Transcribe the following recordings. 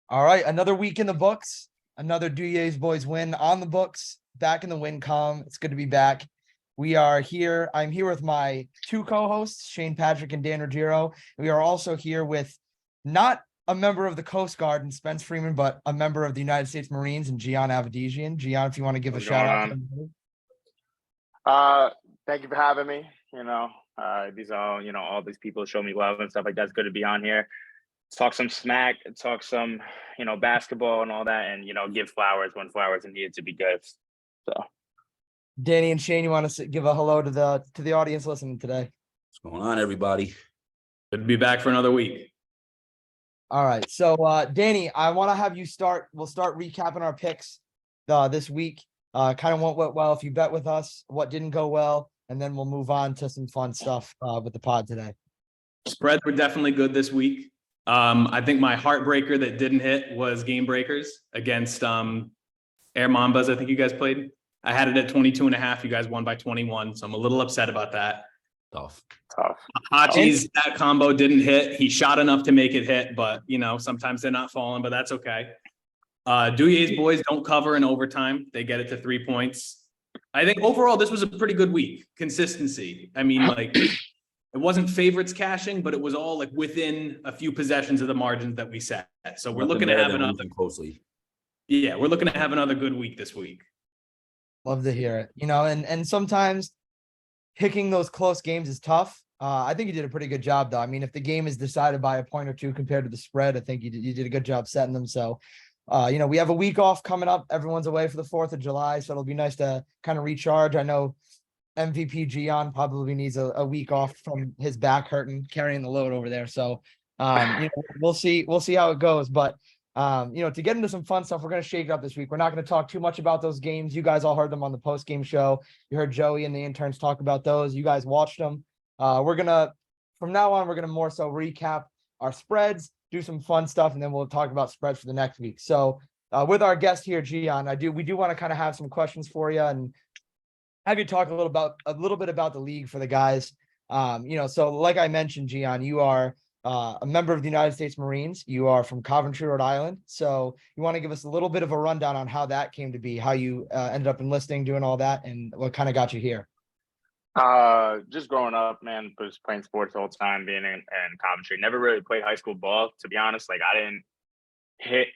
All right, another week in the books. Another Duyes Boys win on the books. Back in the win column. It's good to be back. We are here. I'm here with my two co-hosts, Shaine Patrick and Dan Ruggiero. We are also here with not a member of the Coast Guard and Spence Freeman, but a member of the United States Marines and Gian Avedisian. Gian, if you want to give What's a shout out. going Thank you for having me. These are, all these people show me love and stuff like that. It's good to be on here. Talk some smack, talk some, basketball and all that, and give flowers when flowers are needed to be gifts. So Danny and Shaine, you want to give a hello to the audience listening today? What's going on, everybody? Good to be back for another week. All right. So Danny, I want to have you start. We'll start recapping our picks this week. Kind of what went well if you bet with us, what didn't go well, and then we'll move on to some fun stuff with the pod today. Spreads were definitely good this week. I think my heartbreaker that didn't hit was Game Breakers against Air Mambas. I think you guys played. I had it at 22.5. You guys won by 21. So I'm a little upset about that. Tough. Hachi's that combo didn't hit. He shot enough to make it hit, but sometimes they're not falling, but that's okay. Duyes boys don't cover in overtime. They get it to 3 points. I think overall this was a pretty good week. Consistency. I mean, it wasn't favorites cashing, but it was all within a few possessions of the margins that we set. So we're looking to have another closely. Yeah, we're looking to have another good week this week. Love to hear it. And sometimes picking those close games is tough. I think you did a pretty good job, though. I mean, if the game is decided by a point or two compared to the spread, I think you did a good job setting them. So, we have a week off coming up. Everyone's away for the 4th of July, so it'll be nice to kind of recharge. I know MVP Gian probably needs a week off from his back hurting, carrying the load over there. So, we'll see how it goes. But, to get into some fun stuff, we're going to shake it up this week. We're not going to talk too much about those games. You guys all heard them on the post-game show. You heard Joey and the interns talk about those. You guys watched them. From now on, we're going to more so recap our spreads, do some fun stuff, and then we'll talk about spreads for the next week. So, with our guest here, Gian, we do want to kind of have some questions for you and have you talk a little bit about the league for the guys. So like I mentioned, Gian, you are a member of the United States Marines. You are from Coventry, Rhode Island. So you want to give us a little bit of a rundown on how that came to be, how you ended up enlisting, doing all that, and what kind of got you here. Just growing up, man, was playing sports the whole time, being in Coventry. Never really played high school ball, to be honest. I didn't hit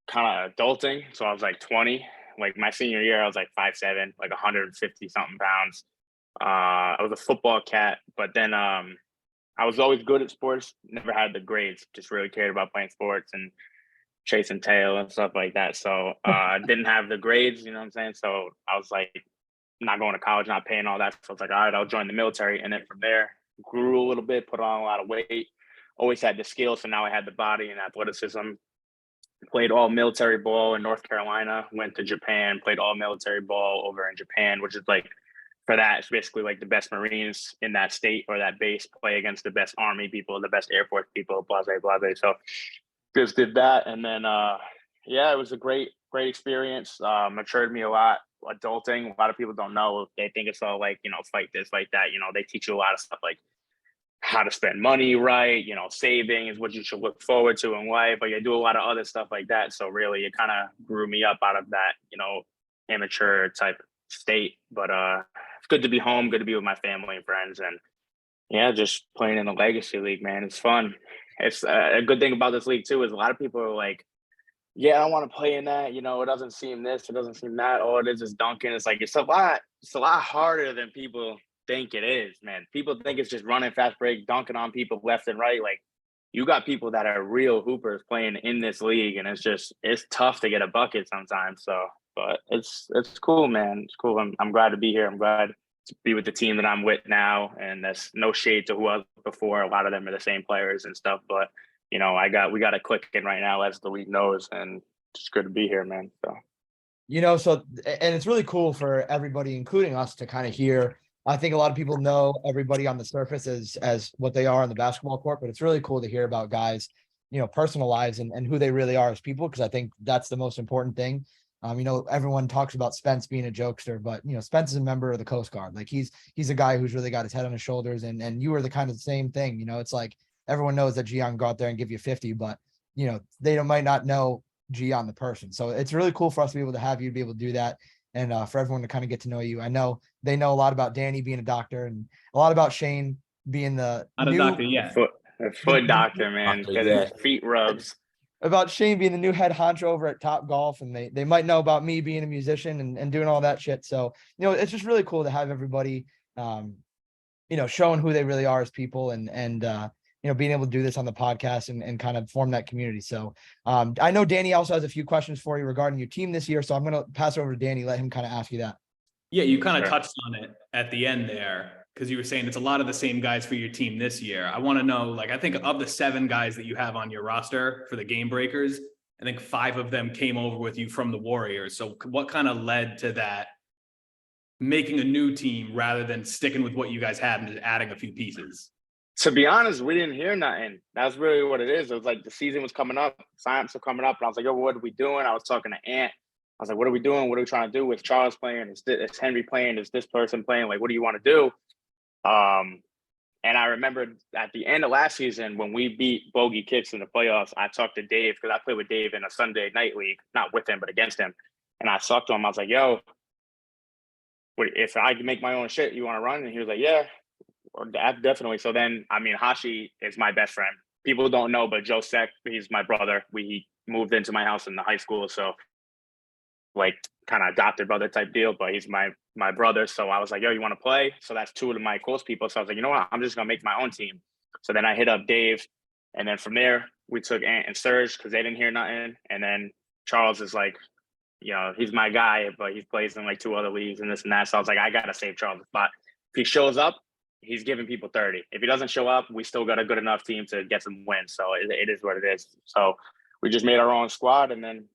kind of adulting. So I was 20. My senior year, I was 5'7", 150 something pounds. I was a football cat, but then I was always good at sports. Never had the grades. Just really cared about playing sports and chasing tail and stuff like that. So I didn't have the grades, you know what I'm saying? So I was not going to college, not paying all that. So I was all right, I'll join the military. And then from there, grew a little bit, put on a lot of weight. Always had the skills, so now I had the body and athleticism. Played all military ball in North Carolina, went to Japan, played all military ball over in Japan, which is for that, it's basically the best Marines in that state or that base play against the best Army people, the best Air Force people, blah, blah, blah, blah. So just did that. And then, it was a great experience. Matured me a lot. Adulting, a lot of people don't know. They think it's all fight this, like that. They teach you a lot of stuff how to spend money right, saving is what you should look forward to in life, but you do a lot of other stuff like that. So really it kind of grew me up out of that, amateur type state. But it's good to be home, good to be with my family and friends. And just playing in the Legacy League, man, it's fun. It's a good thing about this league too, is a lot of people are I don't want to play in that. It doesn't seem this, it doesn't seem that. Oh, it is just dunking. It's it's a lot harder than people think it is, man. People think it's just running fast break, dunking on people left and right. You got people that are real hoopers playing in this league, and it's tough to get a bucket sometimes. So, but it's cool, man. It's cool. I'm glad to be here. I'm glad to be with the team that I'm with now, and that's no shade to who I was before. A lot of them are the same players and stuff, but we got it clicking right now, as the league knows, and it's good to be here, man. So, and it's really cool for everybody, including us, to kind of hear. I think a lot of people know everybody on the surface as what they are on the basketball court, but it's really cool to hear about guys, personal lives and who they really are as people, because I think that's the most important thing. Everyone talks about Spence being a jokester, but Spence is a member of the Coast Guard. He's a guy who's really got his head on his shoulders, and you were the kind of the same thing. It's everyone knows that Gian go out there and give you 50, but they might not know Gian the person. So it's really cool for us to be able to have you be able to do that. And for everyone to kind of get to know you. I know they know a lot about Danny being a doctor and a lot about Shaine being the Not a doctor yet. Foot doctor, man, Doctor, getting yeah. feet rubs. about Shaine being the new head honcho over at Top Golf, and they might know about me being a musician and doing all that shit. So, it's just really cool to have everybody, showing who they really are as people and being able to do this on the podcast and kind of form that community. So I know Danny also has a few questions for you regarding your team this year. So I'm going to pass it over to Danny, let him kind of ask you that. Yeah, you kind of Sure. touched on it at the end there because you were saying it's a lot of the same guys for your team this year. I want to know, I think of the 7 guys that you have on your roster for the Game Breakers, I think 5 of them came over with you from the Warriors. So what kind of led to that, making a new team rather than sticking with what you guys had and just adding a few pieces? To be honest, we didn't hear nothing. That's really what it is. It was like the season was coming up, signups were coming up, and I was like, yo, what are we doing? I was talking to Ant. I was like, what are we doing? What are we trying to do? With Charles playing? Is Henry playing? Is this person playing? Like, what do you want to do? And I remember at the end of last season when we beat Bogey Kicks in the playoffs, I talked to Dave because I played with Dave in a Sunday night league, not with him, but against him. And I talked to him. I was like, yo, if I can make my own shit, you want to run? And he was like, yeah. Definitely. So then, Hashi is my best friend. People don't know, but Joe Sek, he's my brother. He moved into my house in the high school. So kind of adopted brother type deal, but he's my brother. So I was like, yo, you want to play? So that's 2 of my close people. So I was like, you know what? I'm just going to make my own team. So then I hit up Dave. And then from there, we took Ant and Serge because they didn't hear nothing. And then Charles is like, he's my guy, but he plays in 2 other leagues and this and that. So I was like, I got to save Charles' spot. If he shows up, he's giving people 30. If he doesn't show up, we still got a good enough team to get some wins. So it is what it is. So we just made our own squad, and then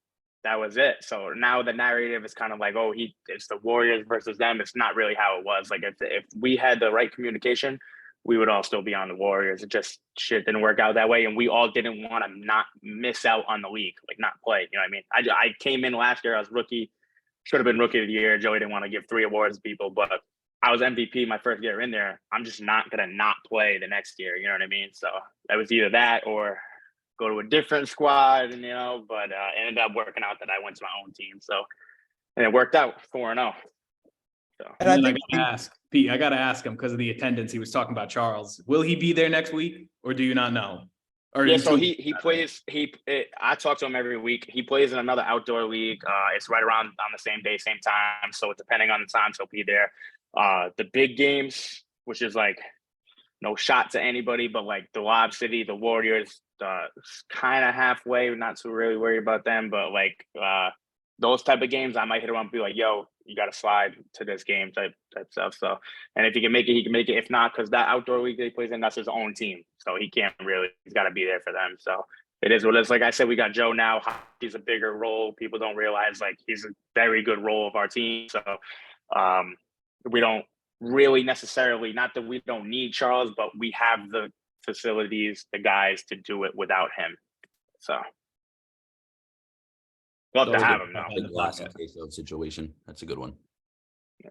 that was it. So now the narrative is kind of like, oh, it's the Warriors versus them. It's not really how it was. If we had the right communication, we would all still be on the Warriors. It just shit didn't work out that way, and we all didn't want to not miss out on the league, not play. You know what I mean? I came in last year. I was rookie, should have been rookie of the year. Joey didn't want to give 3 awards to people, but I was MVP my first year in there. I'm just not going to not play the next year. You know what I mean? So that was either that or go to a different squad, but it ended up working out that I went to my own team. So, and it worked out 4-0. So, And then I gotta ask Pete, I gotta ask him because of the attendance. He was talking about Charles. Will he be there next week or do you not know? Or yeah, so he plays. I talk to him every week. He plays in another outdoor league. It's right around on the same day, same time. So depending on the times, he'll be there. The big games, which is no shot to anybody, but the Lob City, the Warriors, kind of halfway. Not too really worried about them, but those type of games, I might hit him up and be like, yo, you got to slide to this game type stuff. So, and if he can make it, he can make it. If not, because that outdoor league that he plays in, that's his own team. So he's got to be there for them. So it is what it is. Like I said, we got Joe now. He's a bigger role. People don't realize he's a very good role of our team. So we don't really necessarily, not that we don't need Charles, but we have the facilities, the guys to do it without him. So love to have him now. The glass situation. That's a good one. Yeah.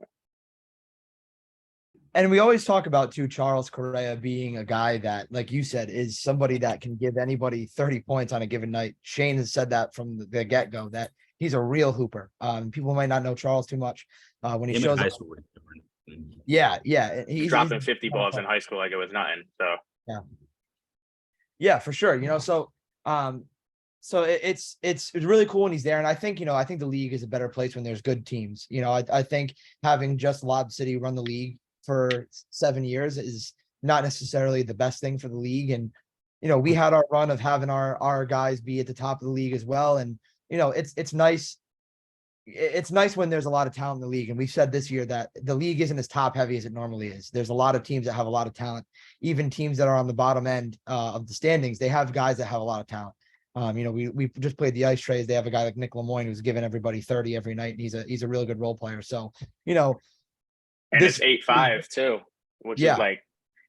And we always talk about too, Charles Correa being a guy that, like you said, is somebody that can give anybody 30 points on a given night. Shaine has said that from the get-go, that he's a real hooper. People might not know Charles too much when he shows up. Yeah. He's dropping 50 balls in high school like it was nothing. So yeah, for sure. So it's really cool when he's there. And I think the league is a better place when there's good teams. I think having just Lob City run the league for 7 years is not necessarily the best thing for the league. And, we had our run of having our guys be at the top of the league as well. And, it's nice. It's nice when there's a lot of talent in the league. And we've said this year that the league isn't as top heavy as it normally is. There's a lot of teams that have a lot of talent. Even teams that are on the bottom end of the standings, they have guys that have a lot of talent. We just played the Ice Trays. They have a guy like Nick Lemoyne who's giving everybody 30 every night. And he's a really good role player. So, and it's 8-5 too, which is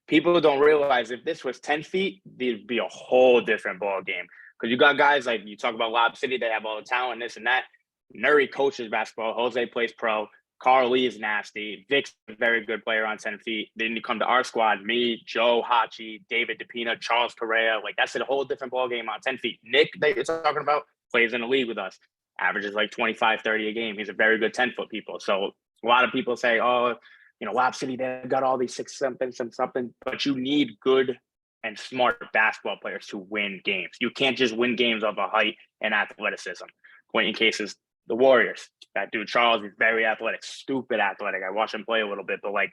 people don't realize if this was 10 feet, there'd be a whole different ball game. Because you got guys you talk about Lob City, they have all the talent, this and that. Nuri coaches basketball. Jose plays pro. Carl Lee is nasty. Vic's a very good player on 10 feet. Then you come to our squad, me, Joe, Hachi, David DePina, Charles Correa. Like, that's a whole different ballgame on 10 feet. Nick, they're talking about, plays in the league with us. Averages like 25, 30 a game. He's a very good 10-foot people. So a lot of people say, oh, you know, Lob City, they've got all these 6-something, but you need good and smart basketball players to win games. You can't just win games off of height and athleticism. Point in cases, the Warriors. That dude Charles is very athletic, stupid athletic. I watched him play a little bit, but like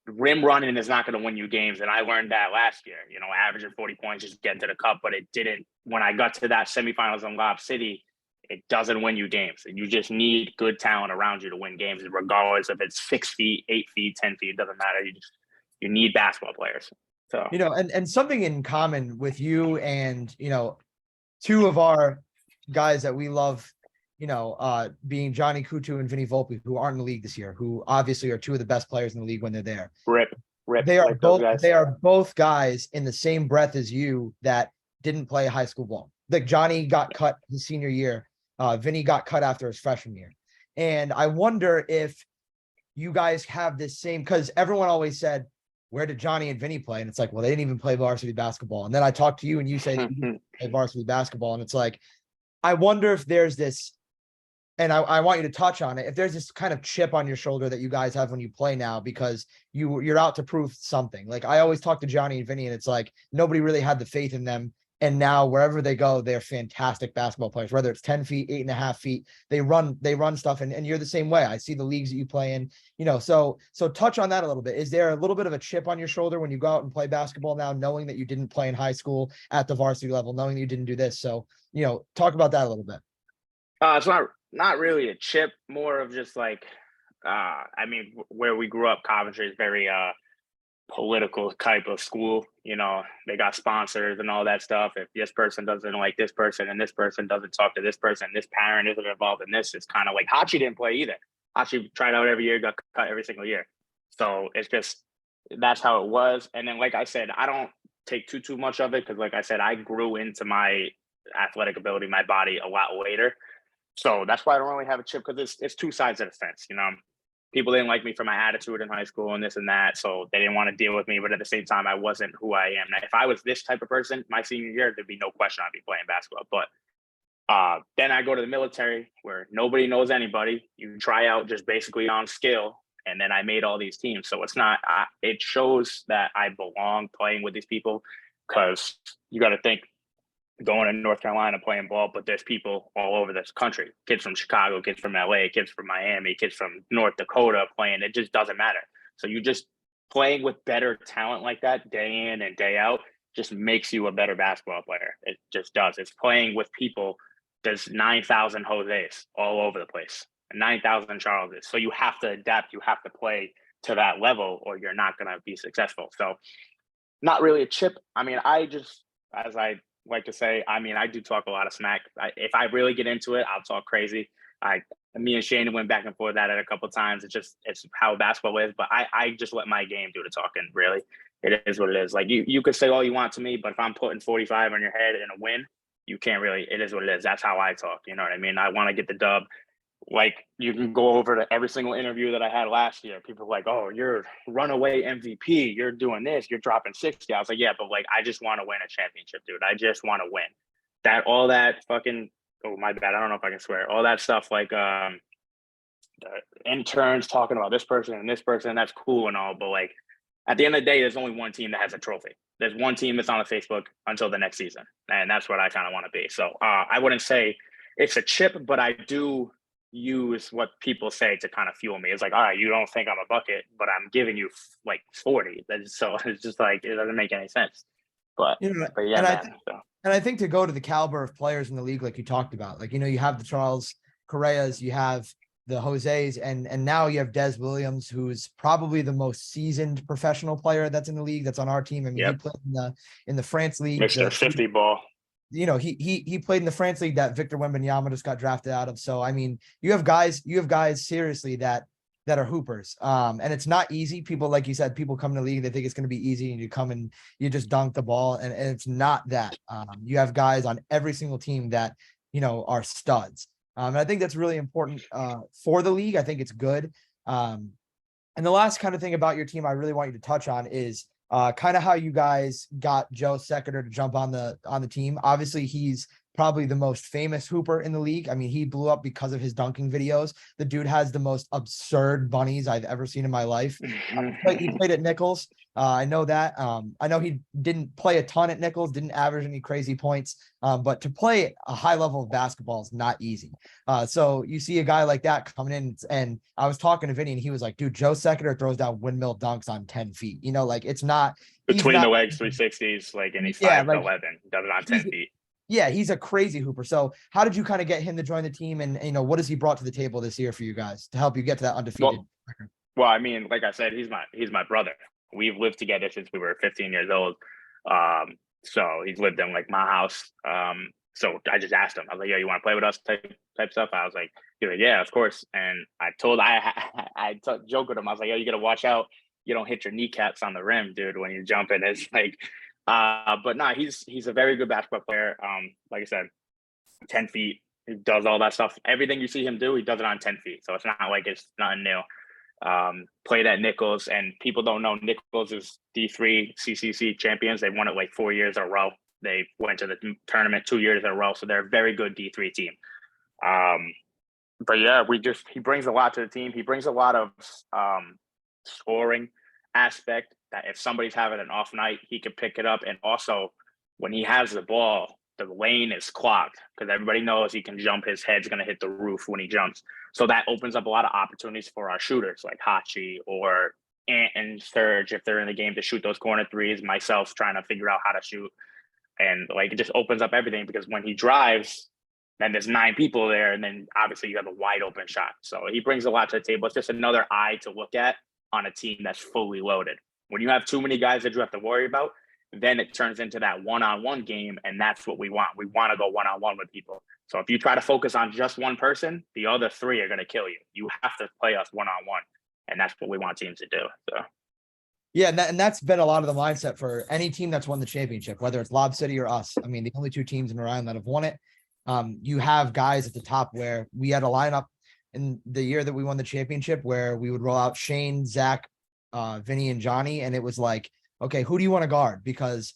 rim running is not going to win you games. And I learned that last year, you know, averaging 40 points, just getting to the cup, but it didn't. When I got to that semifinals in Lob City, it doesn't win you games. And you just need good talent around you to win games, regardless if it's 6 feet, 8 feet, 10 feet, it doesn't matter. You need basketball players. So, You know, and something in common with you and, you know, two of our guys that we love, you know, being Johnny Coutu and Vinny Volpe, who aren't in the league this year, who obviously are two of the best players in the league when they're there. rip. They are like those both guys. they are both guys in the same breath as you that didn't play high school ball. Like Johnny got cut his senior year. Vinny got cut after his freshman year. And I wonder if you guys have this same, because everyone always said, where did Johnny and Vinny play? And it's like, well, they didn't even play varsity basketball. And then I talked to you and you say you didn't play varsity basketball. And it's like, I wonder if there's this, and I want you to touch on it, if there's this kind of chip on your shoulder that you guys have when you play now, because you're out to prove something. Like I always talk to Johnny and Vinny and it's like, nobody really had the faith in them. And now wherever they go, they're fantastic basketball players, whether it's 10 feet, 8.5 feet, they run stuff. And you're the same way. I see the leagues that you play in, you know, so touch on that a little bit. Is there a little bit of a chip on your shoulder when you go out and play basketball now, knowing that you didn't play in high school at the varsity level, knowing that you didn't do this? So, you know, talk about that a little bit. It's not really a chip, more of just like, I mean, where we grew up, Coventry is very, political type of school. You know, they got sponsors and all that stuff. If this person doesn't like this person and this person doesn't talk to this person, this parent isn't involved in this, it's kind of like Hachi didn't play either. Hachi tried out every year, got cut every single year. So it's just, that's how it was. And then, like I said, I don't take too much of it because, like I said, I grew into my athletic ability, my body a lot later. So that's why I don't really have a chip, because it's two sides of the fence, you know. People didn't like me for my attitude in high school and this and that, so they didn't want to deal with me. But at the same time, I wasn't who I am now. If I was this type of person my senior year, there'd be no question I'd be playing basketball. But then I go to the military where nobody knows anybody. You try out just basically on skill, and then I made all these teams. So it's not. It shows that I belong playing with these people, because you got to think, going to North Carolina playing ball, but there's people all over this country, kids from Chicago, kids from LA, kids from Miami, kids from North Dakota playing. It just doesn't matter. So you just playing with better talent like that day in and day out just makes you a better basketball player. It just does. It's playing with people. There's 9,000 Jose's all over the place, 9,000 Charleses. So you have to adapt. You have to play to that level or you're not going to be successful. So not really a chip. I mean, I just, as I like to say, I mean, I do talk a lot of smack. If I really get into it, I'll talk crazy. Me and Shaine went back and forth at it a couple of times. It's how basketball is, but I just let my game do the talking. Really, it is what it is. Like you could say all you want to me, but if I'm putting 45 on your head in a win, you can't really. It is what it is. That's how I talk. You know what I mean? I want to get the dub. Like you can go over to every single interview that I had last year. People are like, "Oh, you're runaway MVP. You're doing this. You're dropping 60." I was like, "Yeah, but like, I just want to win a championship, dude. I just want to win." All that fucking. Oh my bad. I don't know if I can swear. All that stuff like the interns talking about this person and this person. That's cool and all, but like at the end of the day, there's only one team that has a trophy. There's one team that's on the Facebook until the next season, and that's what I kind of want to be. So I wouldn't say it's a chip, but I do use what people say to kind of fuel me. It's like, all right, you don't think I'm a bucket, but I'm giving you like 40. So it's just like, it doesn't make any sense. But, You know, but yeah, man. And I think to go to the caliber of players in the league, like you talked about, like, you know, you have the Charles Correas, you have the Jose's, and now you have Des Williams, who's probably the most seasoned professional player that's in the league, that's on our team. I mean, he played in the France league. Mr. 50 ball. You know, he played in the France league that Victor Wembanyama just got drafted out of. So, I mean, you have guys seriously that are hoopers. And it's not easy. People, like you said, people come in the league, they think it's going to be easy and you come and you just dunk the ball. And it's not that. You have guys on every single team that, you know, are studs. And I think that's really important for the league. I think it's good. And the last kind of thing about your team I really want you to touch on is kind of how you guys got Joe Seconder to jump on the team. Obviously, he's probably the most famous hooper in the league. I mean, he blew up because of his dunking videos. The dude has the most absurd bunnies I've ever seen in my life. He played at Nichols. I know that. I know he didn't play a ton at Nichols, didn't average any crazy points, but to play a high level of basketball is not easy. So you see a guy like that coming in, and I was talking to Vinny, and he was like, dude, Joe Seconder throws down windmill dunks on 10 feet. You know, like it's not between the legs, 360s, like, and he's 5'11", does it on 10 feet. Yeah, he's a crazy hooper. So how did you kind of get him to join the team? And, what has he brought to the table this year for you guys to help you get to that undefeated record? Well, I mean, like I said, he's my brother. We've lived together since we were 15 years old. So he's lived in like my house. So I just asked him, I was like, yo, you want to play with us type stuff? I was like, yeah, of course. And I joked with him. I was like, yo, you got to watch out. You don't hit your kneecaps on the rim, dude, when you're jumping. It's like, but no, he's a very good basketball player. Like I said, 10 feet, he does all that stuff. Everything you see him do, he does it on 10 feet. So it's not like it's nothing new. Played at Nichols, and people don't know Nichols is D3 CCC champions. They won it like 4 years in a row. They went to the tournament 2 years in a row. So they're a very good D3 team. But yeah, he brings a lot to the team. He brings a lot of scoring aspect that if somebody's having an off night, he can pick it up. And also when he has the ball, the lane is clogged because everybody knows he can jump. His head's going to hit the roof when he jumps. So that opens up a lot of opportunities for our shooters like Hachi or Ant and Serge if they're in the game to shoot those corner threes. Myself trying to figure out how to shoot. And like it just opens up everything because when he drives, then there's 9 people there. And then obviously you have a wide open shot. So he brings a lot to the table. It's just another eye to look at on a team that's fully loaded. When you have too many guys that you have to worry about, then it turns into that one-on-one game, and that's what we want. We want to go one-on-one with people. So if you try to focus on just one person, the other 3 are going to kill you. You have to play us one-on-one, and that's what we want teams to do. So, yeah, and that's been a lot of the mindset for any team that's won the championship, whether it's Lob City or us. I mean, the only 2 teams in Orion that have won it. You have guys at the top where we had a lineup in the year that we won the championship where we would roll out Shane, Zach, Vinny, and Johnny, and it was like, okay, who do you want to guard? Because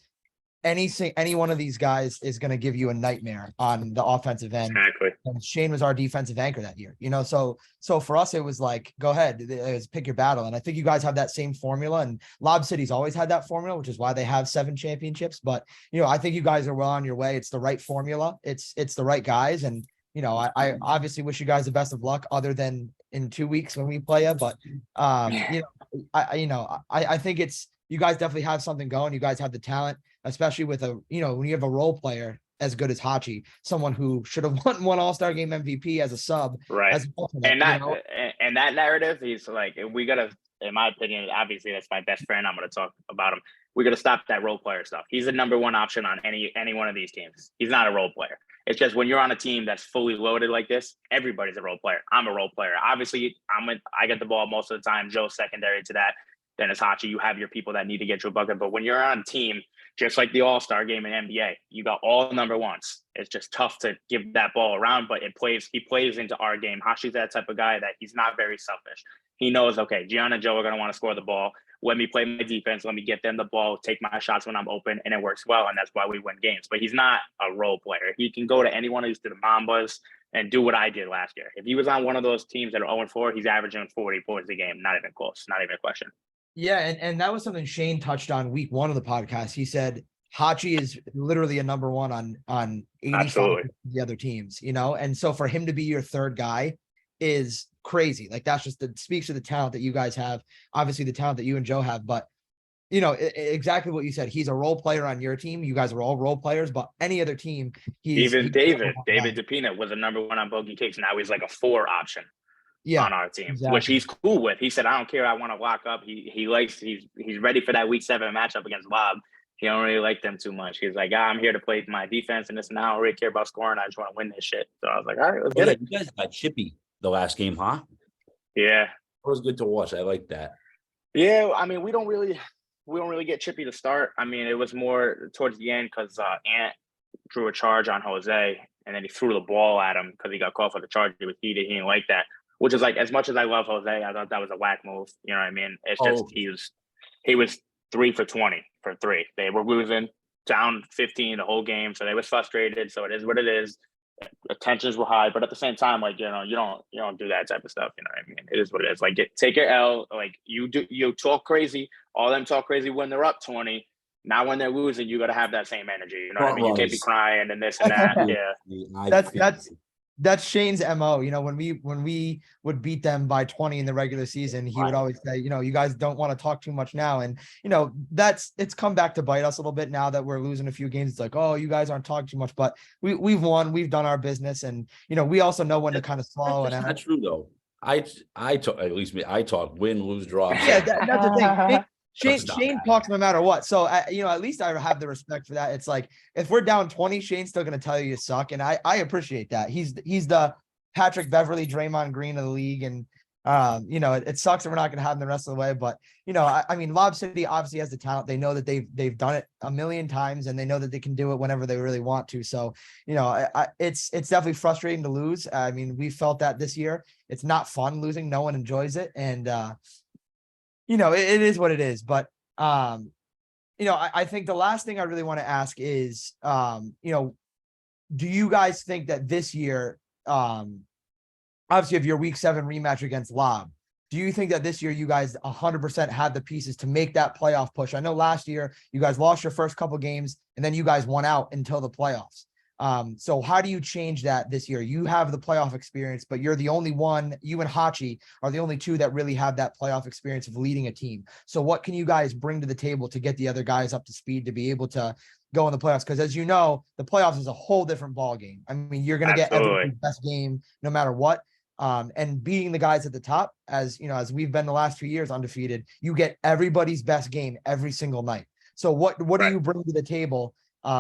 any one of these guys is going to give you a nightmare on the offensive end. Exactly. And Shane was our defensive anchor that year, so for us, it was like, go ahead, it was pick your battle. And I think you guys have that same formula, and Lob City's always had that formula, which is why they have 7 championships. But, I think you guys are well on your way. It's the right formula. It's the right guys. And, I obviously wish you guys the best of luck other than in 2 weeks when we play you. But, I think you guys definitely have something going. You guys have the talent, especially with when you have a role player as good as Hachi, someone who should have won one All-Star game MVP as a sub. Right. As and that narrative, he's like, we got to, in my opinion, obviously that's my best friend. I'm going to talk about him. We got to stop that role player stuff. He's the number 1 option on any one of these teams. He's not a role player. It's just when you're on a team that's fully loaded like this, everybody's a role player. I'm a role player. Obviously, I get the ball most of the time. Joe's secondary to that. Then it's Hachi. You have your people that need to get you a bucket. But when you're on a team, just like the All-Star game in NBA, you got all number 1s. It's just tough to give that ball around, but he plays into our game. Hashi's that type of guy that he's not very selfish. He knows, okay, Gian and Joe are going to want to score the ball. Let me play my defense. Let me get them the ball, take my shots when I'm open, and it works well, and that's why we win games. But he's not a role player. He can go to any one of these, to the Mambas, and do what I did last year. If he was on one of those teams that are 0-4, he's averaging 40 points a game. Not even close. Not even a question. Yeah, and that was something Shane touched on week 1 of the podcast. He said Hachi is literally a number 1 on 85 of the other teams, and so for him to be your 3rd guy is crazy. Like that's just speaks to the talent that you guys have, obviously the talent that you and Joe have, but exactly what you said. He's a role player on your team. You guys are all role players, but any other team, David DePina was a number 1 on Bogey Kicks. Now he's like a 4 option. On our team, exactly. Which he's cool with. He said, I don't care. I want to lock up. He's ready for that week 7 matchup against Bob. He don't really like them too much. He's like, I'm here to play my defense and this, and I don't really care about scoring. I just want to win this shit. So I was like, all right, let's get it. You guys got chippy the last game, huh? Yeah. It was good to watch. I like that. Yeah, I mean, we don't really get chippy to start. I mean, it was more towards the end because Ant drew a charge on Jose. and then he threw the ball at him because he got called for the charge. He was heated. He didn't like that. Which is like, as much as I love Jose, I thought that was a whack move. You know what I mean? It's just he was 3 for 20 for 3. They were losing down 15 the whole game, so they was frustrated. So it is what it is. Tensions were high, but at the same time, like, you don't do that type of stuff. You know what I mean? It is what it is. Like, take your L. Like, you talk crazy. All them talk crazy when they're up 20. Now when they're losing, you got to have that same energy. You know what I mean? You can't be crying and this and that. Yeah. That's Shane's MO. When we would beat them by 20 in the regular season, he would always say, you guys don't want to talk too much now. And, it's come back to bite us a little bit now that we're losing a few games. It's like, oh, you guys aren't talking too much, but we've won, we've done our business. And, we also know when to kind of swallow. That's not true though. I talk, at least me, I talk win, lose, draw. Yeah, that's the thing. Shane talks no matter what. So, at least I have the respect for that. It's like, if we're down 20, Shane's still going to tell you suck. And I appreciate that. He's the Patrick Beverly, Draymond Green of the league. And, it sucks that we're not going to have him the rest of the way. But, Lob City obviously has the talent. They know that they've done it a million times, and they know that they can do it whenever they really want to. So, it's definitely frustrating to lose. We felt that this year. It's not fun losing. No one enjoys it. And, it is what it is. But, I think the last thing I really want to ask is, do you guys think that this year, obviously of your week 7 rematch against Lob, do you think that this year you guys 100% have the pieces to make that playoff push? I know last year you guys lost your first couple games and then you guys won out until the playoffs. So how do you change that this year? You have the playoff experience, but you're the only one, you and Hachi are the only two that really have that playoff experience of leading a team. So what can you guys bring to the table to get the other guys up to speed to be able to go in the playoffs? Because as you know, the playoffs is a whole different ball game. You're going to get everybody's best game no matter what. And beating the guys at the top, as we've been the last 2 years undefeated, you get everybody's best game every single night. So what do you bring to the table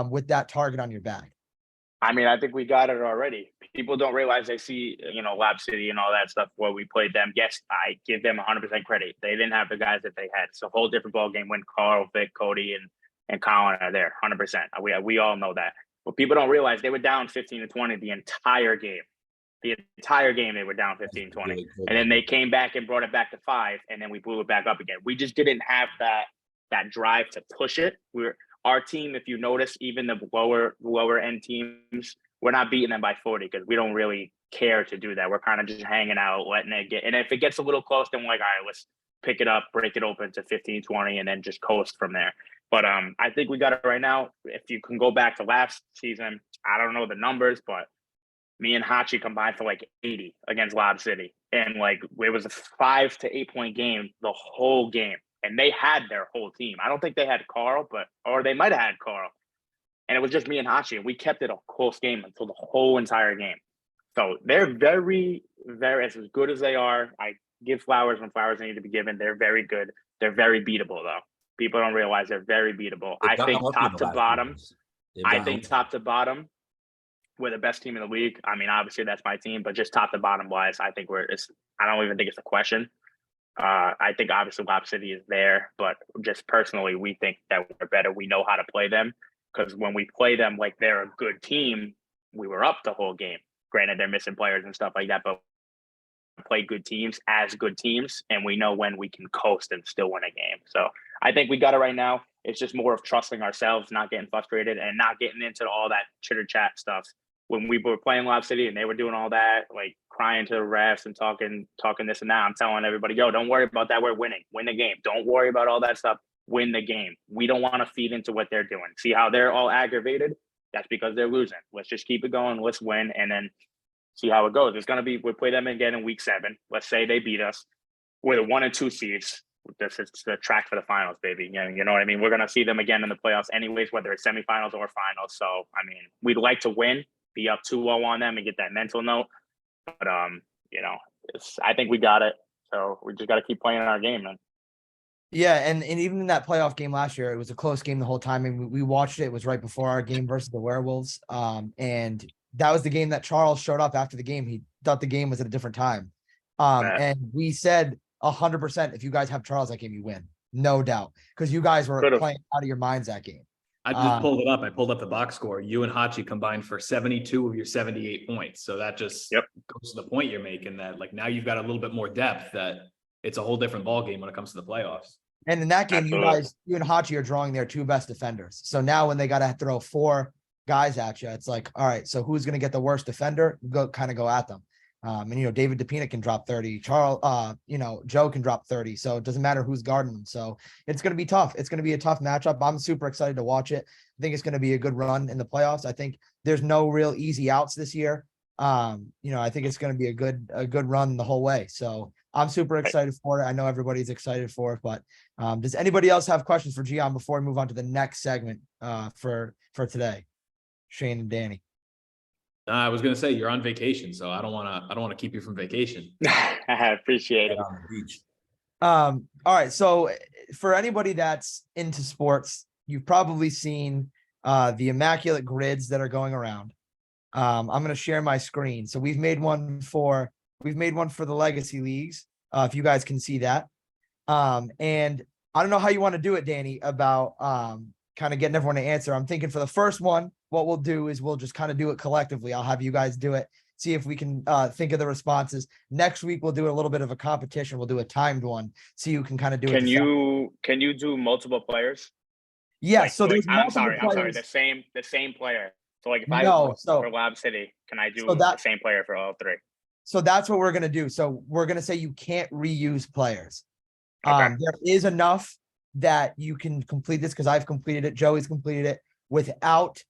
with that target on your back? I think we got it already. People don't realize they see, Lab City and all that stuff where we played them. Yes, I give them 100% credit. They didn't have the guys that they had. It's a whole different ball game when Carl, Vic, Cody, and Colin are there. 100%. We all know that. But people don't realize they were down 15-20 the entire game. The entire game they were down 15-20. And then they came back and brought it back to 5, and then we blew it back up again. We just didn't have that drive to push it. Our team, if you notice, even the lower end teams, we're not beating them by 40 because we don't really care to do that. We're kind of just hanging out, letting it get. And if it gets a little close, then we're like, all right, let's pick it up, break it open to 15-20, and then just coast from there. But I think we got it right now. If you can go back to last season, I don't know the numbers, but me and Hachi combined for like 80 against Lob City. And like it was a 5 to 8 point game the whole game. And they had their whole team. I don't think they had Carl, or they might have had Carl. And it was just me and Hachi, and we kept it a close game until the whole entire game. So they're very, very, as good as they are. I give flowers when flowers need to be given. They're very good. They're very beatable, though. People don't realize they're very beatable. I think top to bottom, we're the best team in the league. Obviously that's my team, but just top to bottom wise, I think I don't even think it's a question. I think obviously Lob City is there, but just personally, we think that we're better. We know how to play them because when we play them like they're a good team, we were up the whole game. Granted, they're missing players and stuff like that, but we play good teams as good teams, and we know when we can coast and still win a game. So I think we got it right now. It's just more of trusting ourselves, not getting frustrated, and not getting into all that chitter chat stuff. When we were playing Lob City and they were doing all that, like crying to the refs and talking this and that, I'm telling everybody, yo, don't worry about that. We're winning. Win the game. Don't worry about all that stuff. Win the game. We don't want to feed into what they're doing. See how they're all aggravated? That's because they're losing. Let's just keep it going. Let's win and then see how it goes. We'll play them again in week 7. Let's say they beat us. We're the 1 and 2 seeds. This is the track for the finals, baby. You know what I mean? We're going to see them again in the playoffs anyways, whether it's semifinals or finals. So, we'd like to win. Be up 2-0 on them and get that mental note. But, I think we got it. So we just got to keep playing our game, man. Yeah. And even in that playoff game last year, it was a close game the whole time. And we watched it. It was right before our game versus the Werewolves. And that was the game that Charles showed up after the game. He thought the game was at a different time. And we said 100%, if you guys have Charles that game, you win. No doubt. Because you guys were playing out of your minds that game. I just pulled it up. I pulled up the box score. You and Hachi combined for 72 of your 78 points. So that just goes to the point you're making that like now you've got a little bit more depth that it's a whole different ball game when it comes to the playoffs. And in that game, Absolutely. you and Hachi are drawing their two best defenders. So now when they got to throw 4 guys at you, it's like, all right, so who's going to get the worst defender? Go at them. And David DePina can drop 30. Joe can drop 30. So it doesn't matter who's guarding them. So it's going to be tough. It's going to be a tough matchup. I'm super excited to watch it. I think it's going to be a good run in the playoffs. I think there's no real easy outs this year. I think it's going to be a good run the whole way. So I'm super excited for it. I know everybody's excited for it, but does anybody else have questions for Gian before we move on to the next segment for today? Shaine and Danny. I was gonna say you're on vacation, so I don't want to keep you from vacation. I appreciate it. On the beach. All right. So for anybody that's into sports, you've probably seen the immaculate grids that are going around. I'm going to share my screen. So we've made one for the legacy leagues. If you guys can see that. And I don't know how you want to do it, Danny, about kind of getting everyone to answer. I'm thinking for the first one, what we'll do is we'll just kind of do it collectively. I'll have you guys do it. See if we can think of the responses. Next week, we'll do a little bit of a competition. We'll do a timed one. So you can kind of do it. Can you do multiple players? Yeah. Like, so there's I'm sorry. players. The same player. So like if for Lab City, can I do the same player for all 3? So that's what we're going to do. So we're going to say you can't reuse players. Okay. There is enough that you can complete this because I've completed it. Joey's completed it without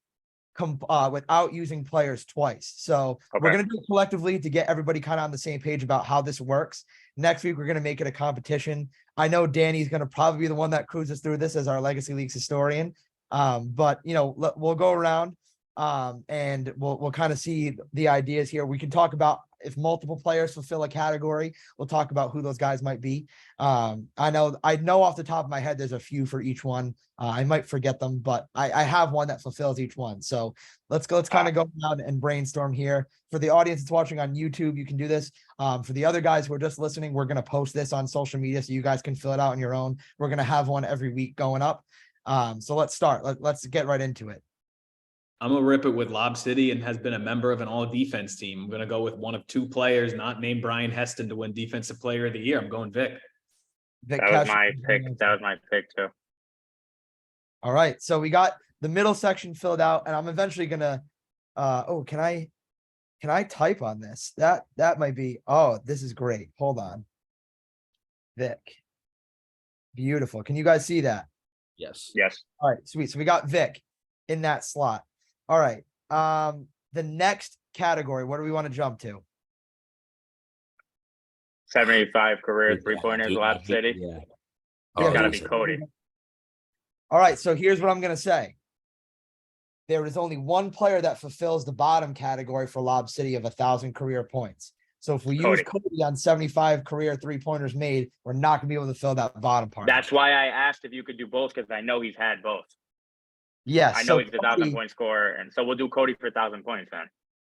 using players twice. So we're going to do it collectively to get everybody kind of on the same page about how this works. Next week, we're going to make it a competition. I know Danny's going to probably be the one that cruises through this as our Legacy Leagues historian. But we'll go around and we'll kind of see the ideas here. We can talk about if multiple players fulfill a category, we'll talk about who those guys might be. I know off the top of my head, there's a few for each one. I might forget them, but I have one that fulfills each one. So let's kind of go down and brainstorm here. For the audience that's watching on YouTube, you can do this. For the other guys who are just listening, we're going to post this on social media so you guys can fill it out on your own. We're going to have one every week going up. So let's start. Let's get right into it. I'm gonna rip it with Lob City and has been a member of an all defense team. I'm gonna go with one of 2 players not named Brian Heston to win Defensive Player of the Year. I'm going Vic. That was my pick. That was my pick too. All right. So we got the middle section filled out, and I'm eventually gonna can I type on this? That might be this is great. Hold on. Vic. Beautiful. Can you guys see that? Yes. Yes. All right, sweet. So we got Vic in that slot. All right. The next category, what do we want to jump to? 75 career 3-pointers, Lab City. Yeah. It's gotta be Cody. All right. So here's what I'm gonna say. There is only one player that fulfills the bottom category for Lob City of 1,000 career points. So if we use Cody on 75 career 3-pointers made, we're not gonna be able to fill that bottom part. That's why I asked if you could do both, because I know he's had both. Yes. I know he's the 1,000-point scorer, and so we'll do Cody for 1,000 points then.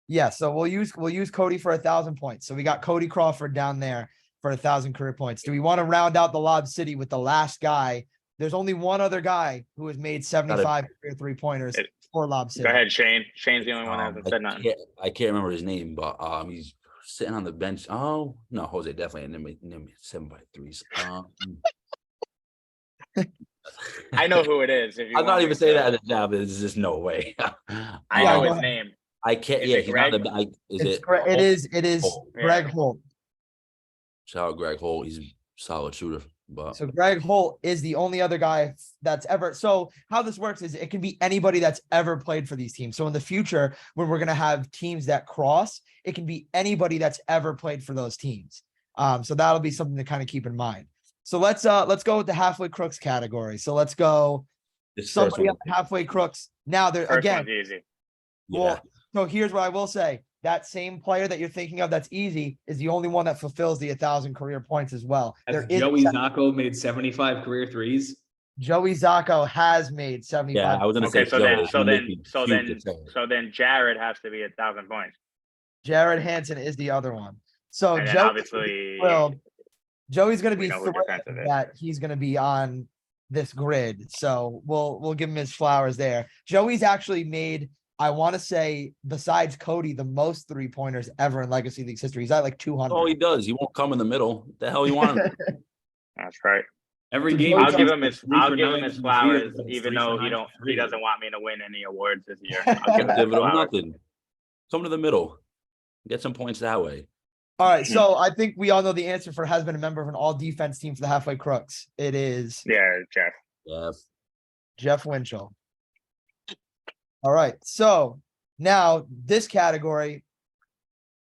Yeah, so we'll use Cody for 1,000 points. So we got Cody Crawford down there for 1,000 career points. Do we want to round out the Lob City with the last guy? There's only one other guy who has made 75 career 3-pointers for Lob City. Go ahead, Shaine. Shaine's the only one that hasn't said nothing. I can't remember his name, but he's sitting on the bench. Oh no, Jose definitely name me 7x3s. I know who it is. I'm not even saying that at the job. There's just no way. I know his name. I can't. Is it Greg? It is Greg Holt. Shout out Greg Holt. He's a solid shooter. But so Greg Holt is the only other guy that's ever. So how this works is it can be anybody that's ever played for these teams. So in the future, when we're gonna have teams that cross, it can be anybody that's ever played for those teams. So that'll be something to kind of keep in mind. So let's go with the halfway crooks category. So let's go somebody on the halfway crooks. Now there again. Easy. Well, so here's what I will say. That same player that you're thinking of that's easy is the only one that fulfills the 1,000 career points as well. Joey Zacco made 75 career threes. Joey Zacco has made 75. Yeah, I was gonna say. So then Jared has to be 1,000 points. Jared Hansen is the other one. So obviously Joey's going to be thrilled that he's going to be on this grid. So we'll give him his flowers there. Joey's actually made, I want to say, besides Cody, the most 3-pointers ever in Legacy League's history. He's at like 200. Oh, he does. He won't come in the middle. The hell you want him? That's right. Every So game. Joey I'll he give goes him his for 3 for 9 flowers, but it's even 3 for though 9 for he 3. doesn't want me to win any awards this year. I'll give him Give his it up flowers. nothing. Come to the middle. Get some points that way. All right. So I think we all know the answer for has been a member of an all defense team for the Halfway Crooks. It is Yeah, Jeff. Yeah. Jeff Winchell. All right. So now this category,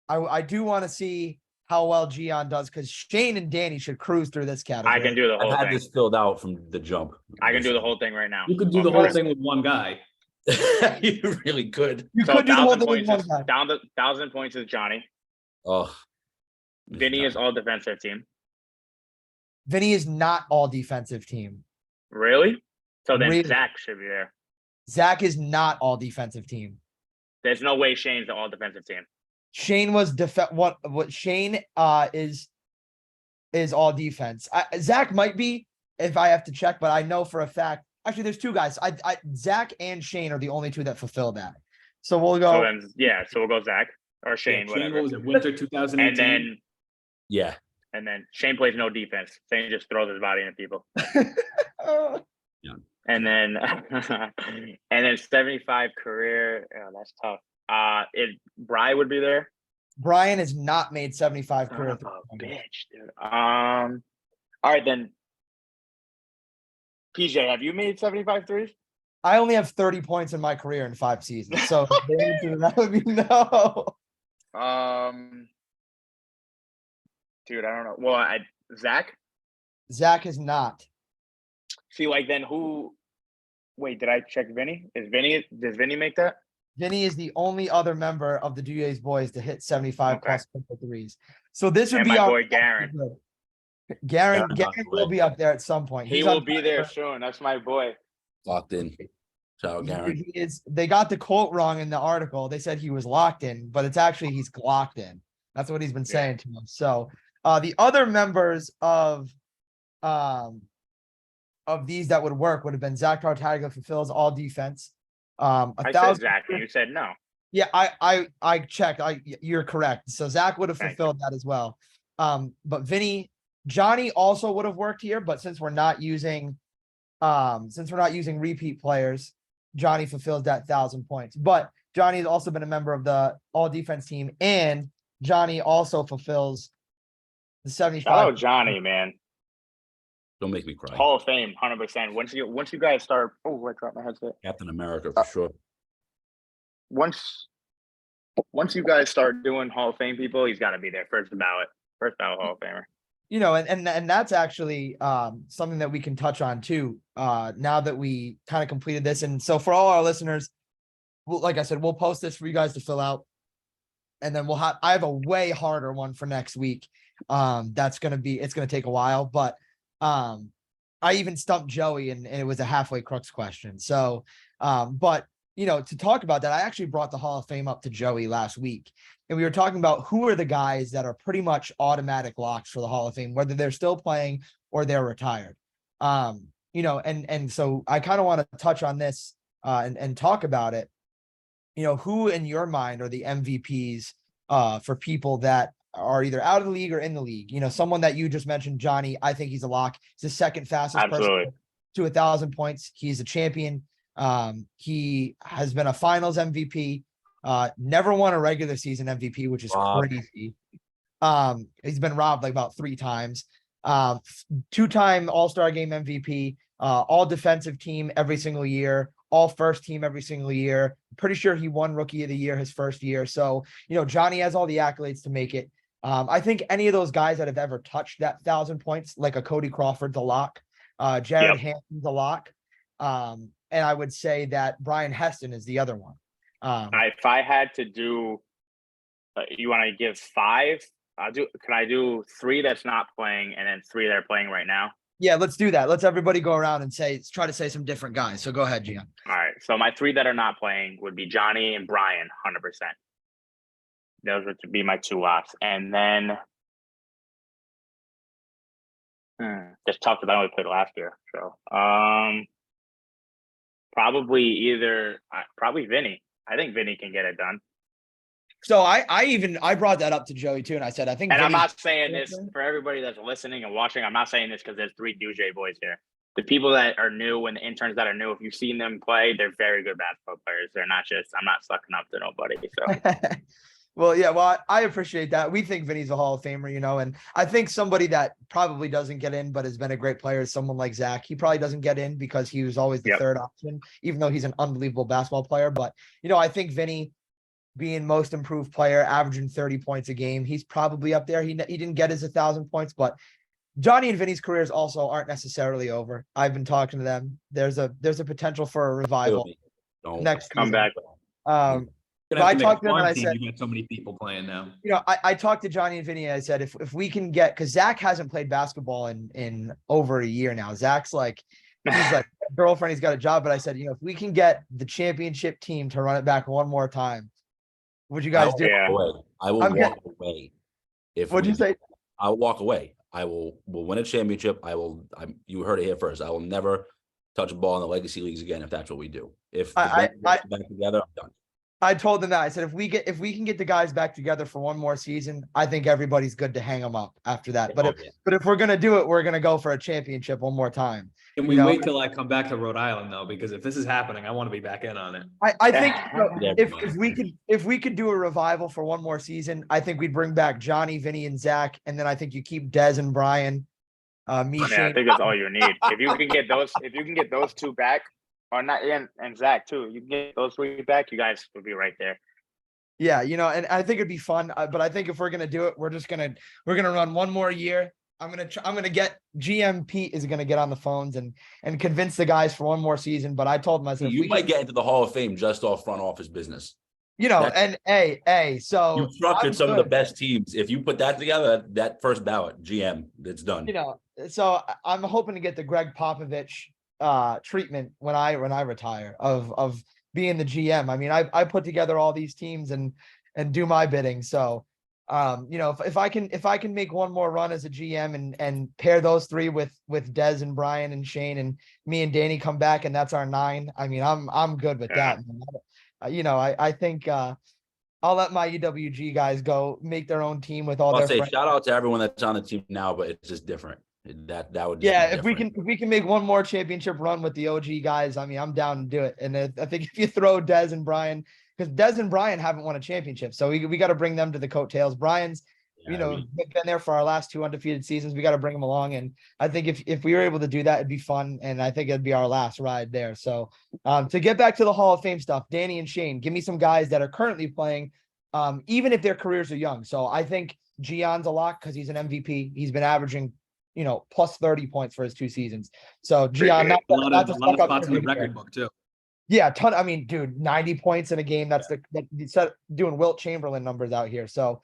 I do want to see how well Gian does, because Shaine and Danny should cruise through this category. I can do the I've whole had thing. this filled out from the jump. I can do the whole thing right now. You could do the whole thing with one guy. You really could. You So could do the whole 1,000 thing with points one is guy. down the 1,000 points is Johnny. Oh. Vinny is all defensive team. Vinny is not all defensive team. Really? So then Really? Zach should be there. Zach is not all defensive team. There's no way Shane's the all defensive team. Shaine was what Shaine is all defense. Zach might be, if I have to check, but I know for a fact. Actually, there's two guys. Zach and Shaine are the only two that fulfill that. So we'll So go. then so we'll go Zach or Shane, Shane, whatever. what was it, winter 2018? Yeah. And then Shane plays no defense. Shane just throws his body into people. And then and then 75 career. Oh, that's tough. Bry would be there. Brian has not made 75 Son career. of a bitch, dude. All right then. PJ, have you made 75 threes? I only have 30 points in my career in 5 seasons. So the answer to that would be no. Dude, I don't know. Well, Zach. Zach is not. See, like then who? Wait, did I check Vinny? Does Vinny make that? Vinny is the only other member of the Duyes boys to hit 75 Okay. plus threes. So this would And be my our boy Garen. Garen Garen will be up there at some point. He He's will on be there soon. That's my boy. Locked in. Shout out, Garen. He is. They got the quote wrong in the article. They said he was locked in, but it's actually he's glocked in. That's what he's been saying to us. So the other members of these that would work would have been Zach Tartaglia fulfills all defense. I said Zach, and you said no. Yeah, I checked. You're correct. So Zach would have Thank fulfilled that as well. But Vinny, Johnny also would have worked here, but since we're not using repeat players, Johnny fulfills that 1,000 points. But Johnny has also been a member of the all defense team, and Johnny also fulfills the 75. Shout out Johnny, man. Don't make me cry. Hall of Fame, 100%. Once you guys start, I dropped my headset. Captain America for sure. Once you guys start doing Hall of Fame people, he's got to be there first ballot Hall of Famer. You know, and that's actually something that we can touch on too. Now that we kind of completed this, and so for all our listeners, like I said, we'll post this for you guys to fill out, and then I have a way harder one for next week. It's gonna take a while, but I even stumped Joey, and it was a halfway crux question. So, but you know, to talk about that, I actually brought the Hall of Fame up to Joey last week, and we were talking about who are the guys that are pretty much automatic locks for the Hall of Fame, whether they're still playing or they're retired. You know, and so I kind of want to touch on this and talk about it. You know, who in your mind are the MVPs for people that are either out of the league or in the league? You know, someone that you just mentioned, Johnny, I think he's a lock. He's the second fastest person to 1,000 points. He's a champion. He has been a finals MVP, never won a regular season MVP, which is crazy. He's been robbed like about 3 times. 2-time All-Star Game MVP, all defensive team every single year, all first team every single year. Pretty sure he won Rookie of the Year his first year. So, you know, Johnny has all the accolades to make it. I think any of those guys that have ever touched that 1,000 points, like a Cody Crawford's a lock, Jared Hampton's a lock. And I would say that Brian Heston is the other one. If I had to do, you want to give 5? Can I do 3 that's not playing and then 3 that are playing right now? Yeah, let's do that. Let's everybody go around and try to say some different guys. So go ahead, Gian. All right. So my 3 that are not playing would be Johnny and Brian, 100%. Those would be my 2 locks. And then just tough because I only played last year. So probably Vinny. I think Vinny can get it done. So I brought that up to Joey too, and I said I think. And I'm Vinny's- not saying this for everybody that's listening and watching. I'm not saying this because there's 3 DJ boys here. The people that are new and the interns that are new, if you've seen them play, they're very good basketball players. They're not just, I'm not sucking up to nobody. So Well, yeah, well, I appreciate that. We think Vinny's a Hall of Famer, you know, and I think somebody that probably doesn't get in, but has been a great player is someone like Zach. He probably doesn't get in because he was always the third option, even though he's an unbelievable basketball player. But, you know, I think Vinny being most improved player, averaging 30 points a game, he's probably up there. He didn't get his 1,000 points, but Johnny and Vinny's careers also aren't necessarily over. I've been talking to them. There's a potential for a revival next come season. back. But I talked to them and I said, you got so many people playing now. you know, I talked to Johnny and Vinny and I said, if we can get, because Zach hasn't played basketball in over a year now. Zach's like, he's like girlfriend, he's got a job. But I said, you know, if we can get the championship team to run it back one more time, would you guys do? Yeah. I will walk away. What'd you say? I'll walk away. We'll win a championship. You heard it here first. I will never touch a ball in the legacy leagues again if that's what we do. If the back together, I'm done. I told them that. I said, if we can get the guys back together for one more season, I think everybody's good to hang them up after that. But if we're gonna do it, we're gonna go for a championship one more time. Can we wait till I come back to Rhode Island though? Because if this is happening, I want to be back in on it. I think if we could do a revival for one more season, I think we'd bring back Johnny, Vinny, and Zach, and then I think you keep Dez and Brian. I think that's all you need. If you can get those 2 back. Or not, and Zach too. You can get those 3 back. You guys will be right there. Yeah, you know, and I think it'd be fun. But I think if we're gonna do it, we're gonna run one more year. I'm gonna get GM Pete is gonna get on the phones and convince the guys for one more season. But I told him, I said, you might get into the Hall of Fame just off front office business. You know, and so you structured some of the best teams. If you put that together, that first ballot GM, it's done. You know, so I'm hoping to get the Greg Popovich treatment when I retire of being the GM. I mean, I put together all these teams and do my bidding. So you know, if I can make one more run as a GM and pair those 3 with Dez and Brian and Shaine and me and Danny come back and that's our 9. I mean, I'm good with that. You know, I think I'll let my UWG guys go make their own team with all their friends. Shout out to everyone that's on the team now, but it's just different. That would if we can make one more championship run with the OG guys, I mean, I'm down to do it. And I think if you throw Dez and Brian, because Dez and Brian haven't won a championship, so we got to bring them to the coattails. Brian's been there for our last 2 undefeated seasons. We got to bring them along, and I think if we were able to do that, it'd be fun, and I think it'd be our last ride there. So to get back to the Hall of Fame stuff, Danny and Shaine, give me some guys that are currently playing, even if their careers are young. So I think Gian's a lock because he's an MVP. He's been averaging, you know, plus 30 points for his 2 seasons. So Gian, a lot of spots in the record book too. Yeah, ton. I mean, dude, 90 points in a game. That's doing Wilt Chamberlain numbers out here. So,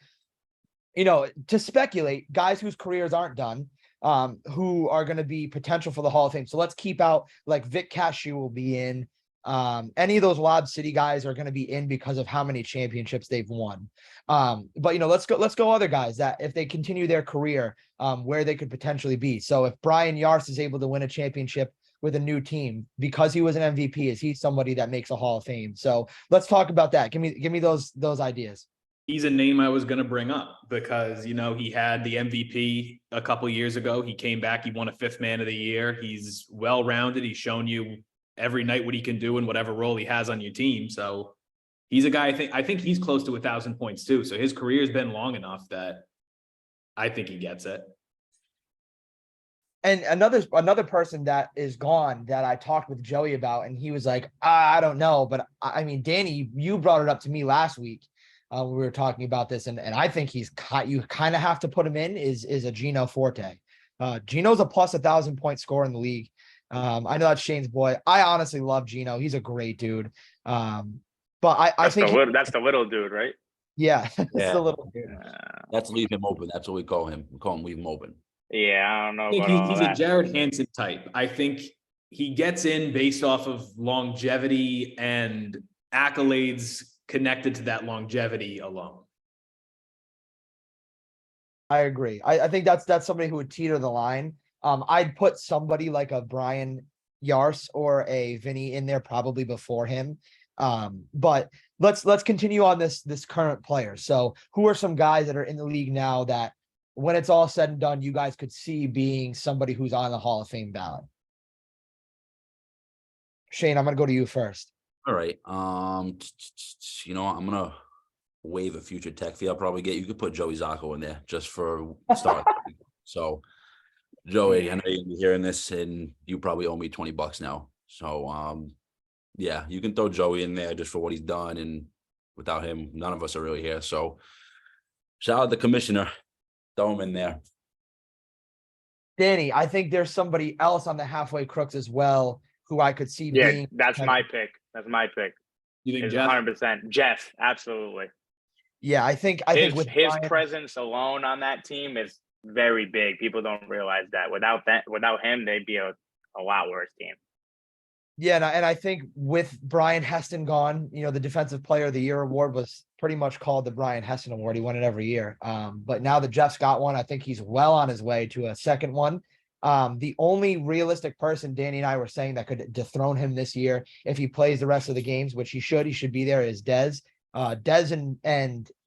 you know, to speculate, guys whose careers aren't done, who are going to be potential for the Hall of Fame. So let's keep out like Vic Cashew will be in. Any of those Lob City guys are going to be in because of how many championships they've won. But you know, let's go other guys that if they continue their career, where they could potentially be. So if Brian Yars is able to win a championship with a new team because he was an MVP, is he somebody that makes a Hall of Fame? So let's talk about that. Give me those ideas. He's a name I was going to bring up because, you know, he had the MVP a couple years ago. He came back. He won a 5th man of the year. He's well-rounded. He's shown you every night what he can do in whatever role he has on your team. So he's a guy, I think he's close to 1,000 points too. So his career's been long enough that I think he gets it. And another person that is gone that I talked with Joey about, and he was like, I don't know. But I mean, Danny, you brought it up to me last week. We were talking about this, and I think you kind of have to put him in is a Gino Forte. Gino's a plus 1,000 point scorer in the league. I know that's Shaine's boy. I honestly love Gino. He's a great dude. But I think that's the little dude, right? Yeah, that's the little dude. Let's leave him open. That's what we call him. We call him leave him open. Yeah, I don't know. I think he's a Jared Hansen type. I think he gets in based off of longevity and accolades connected to that longevity alone. I agree. I think that's somebody who would teeter the line. I'd put somebody like a Brian Yars or a Vinny in there probably before him. But let's continue on this current player. So who are some guys that are in the league now that when it's all said and done, you guys could see being somebody who's on the Hall of Fame ballot? Shane, I'm gonna go to you first. All right. You know what? I'm gonna waive a future tech fee I'll probably get. You could put Joey Zacco in there just for start. So Joey, I know you'll be hearing this and you probably owe me $20 now. So yeah, you can throw Joey in there just for what he's done, and without him, none of us are really here. So shout out the commissioner. Throw him in there. Danny, I think there's somebody else on the halfway crooks as well who I could see being. That's my pick. That's my pick. You think It's Jeff? 100% Jeff. Absolutely. Yeah, I think with his Brian, presence alone on that team is very big. People don't realize that. Without him, they'd be a lot worse team. yeah, and I think with Brian Heston gone, the Defensive Player of the Year award was pretty much called the Brian Heston Award. He won it every year. But now that Jeff's got one, I think he's well on his way to a second one. The only realistic person Danny and I were saying that could dethrone him this year, if he plays the rest of the games, which he should be there, is Dez. Dez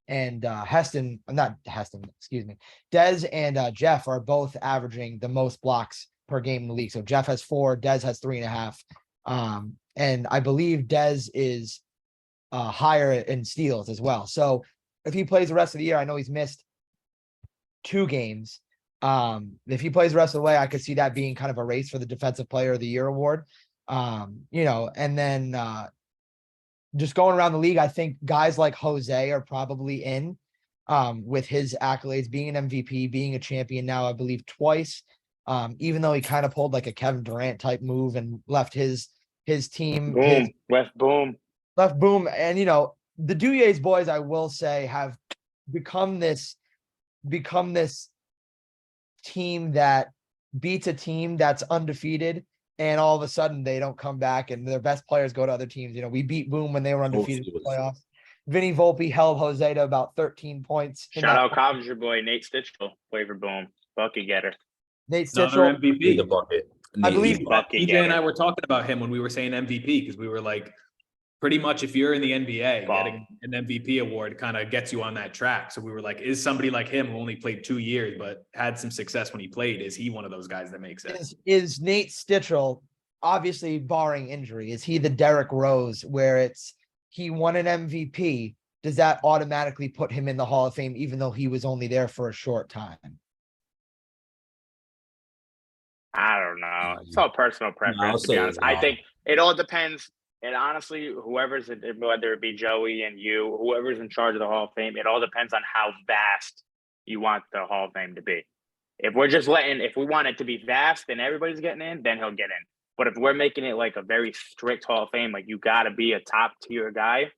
and Heston, not Heston, excuse me. Dez and Jeff are both averaging the most blocks per game in the league. So Jeff has 4, Dez has 3.5. And I believe Dez is higher in steals as well. So if he plays the rest of the year, I know he's missed 2 games. If he plays the rest of the way, I could see that being kind of a race for the Defensive Player of the Year award. And then just going around the league, I think guys like Jose are probably in with his accolades, being an MVP, being a champion now, I believe twice. Even though he kind of pulled like a Kevin Durant type move and left his team. Left boom. And, the Duyes boys, I will say, have become this team that beats a team that's undefeated, and all of a sudden they don't come back and their best players go to other teams. We beat Boom when they were undefeated in the playoffs. Vinny Volpe held Jose to about 13 points. Shout out Coventry boy, Nate Stitchell, play for Boom. Bucket getter. Nate Another Stitchell. MVP. The bucket. I believe EJ and I were talking about him when we were saying MVP, because we were like, pretty much if you're in the NBA, getting an MVP award kind of gets you on that track. So we were like, is somebody like him who only played 2 years but had some success when he played, is he one of those guys that makes it? Is Nate Stitchell, obviously barring injury, is he the Derrick Rose where he won an MVP? Does that automatically put him in the Hall of Fame, even though he was only there for a short time? I don't know. It's all personal preference, to be honest. I think it all depends. And honestly, whether it be Joey and you, whoever's in charge of the Hall of Fame, it all depends on how vast you want the Hall of Fame to be. If we want it to be vast and everybody's getting in, then he'll get in. But if we're making it like a very strict Hall of Fame, like you got to be a top tier guy,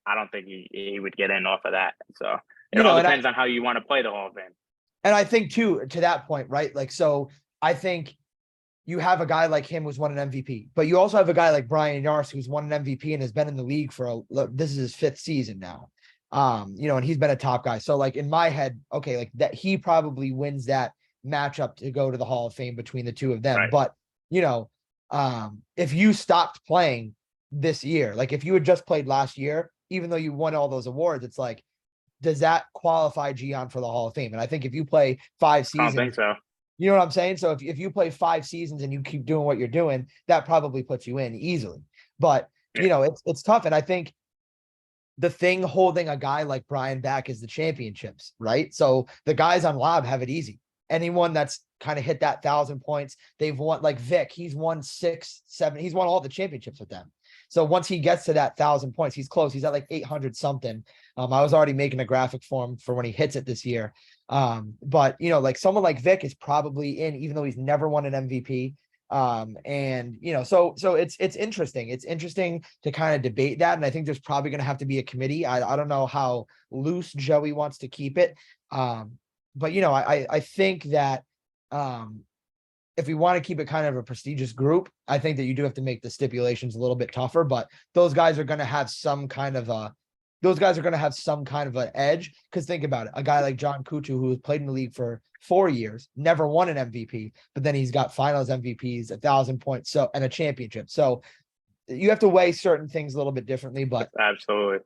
I don't think he would get in off of that. So it all depends on how you want to play the Hall of Fame. And I think too, to that point, right? Like, so I think you have a guy like him who's won an MVP, but you also have a guy like Brian Yars who's won an MVP and has been in the league this is his 5th season now. And he's been a top guy. So like in my head, okay, like that he probably wins that matchup to go to the Hall of Fame between the two of them. Right. But if you stopped playing this year, like if you had just played last year, even though you won all those awards, it's like, does that qualify Gian for the Hall of Fame? And I think if you play 5 seasons, I don't think so. You know what I'm saying? So if you play 5 seasons and you keep doing what you're doing, that probably puts you in easily. But, it's tough. And I think the thing holding a guy like Brian back is the championships, right? So the guys on Lob have it easy. Anyone that's kind of hit that 1,000 points, they've won, like Vic, he's won 6, 7, he's won all the championships with them. So once he gets to that 1,000 points, he's close. He's at like 800 something. I was already making a graphic for him for when he hits it this year. But like someone like Vic is probably in, even though he's never won an MVP. So it's interesting. It's interesting to kind of debate that. And I think there's probably going to have to be a committee. I don't know how loose Joey wants to keep it. But I think that, if we want to keep it kind of a prestigious group, I think that you do have to make the stipulations a little bit tougher, but those guys are going to have some kind of those guys are going to have some kind of an edge. Because think about it, a guy like John Kutu, who has played in the league for 4 years, never won an MVP, but then he's got finals MVPs, 1,000 points, so and a championship. So you have to weigh certain things a little bit differently, but Absolutely.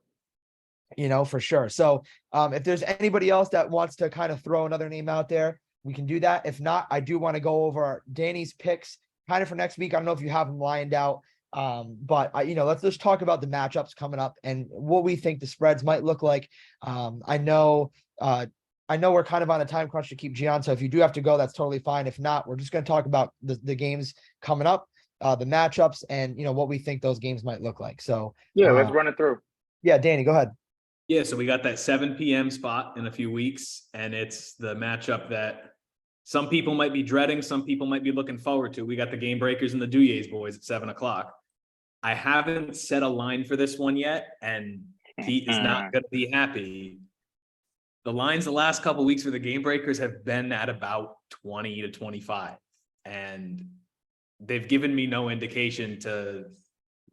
for sure. So if there's anybody else that wants to kind of throw another name out there, we can do that. If not, I do want to go over Danny's picks kind of for next week. I don't know if you have them lined out. But let's just talk about the matchups coming up and what we think the spreads might look like. I know we're kind of on a time crunch to keep Gian. So if you do have to go, that's totally fine. If not, we're just going to talk about the games coming up, the matchups, and what we think those games might look like. So yeah, let's run it through. Yeah, Danny, go ahead. Yeah, so we got that 7 p.m. spot in a few weeks, and it's the matchup that some people might be dreading, some people might be looking forward to. We got the Game Breakers and the Duyes boys at 7 o'clock. I haven't set a line for this one yet, and Pete is not going to be happy. The lines the last couple of weeks for the Game Breakers have been at about 20 to 25, and they've given me no indication to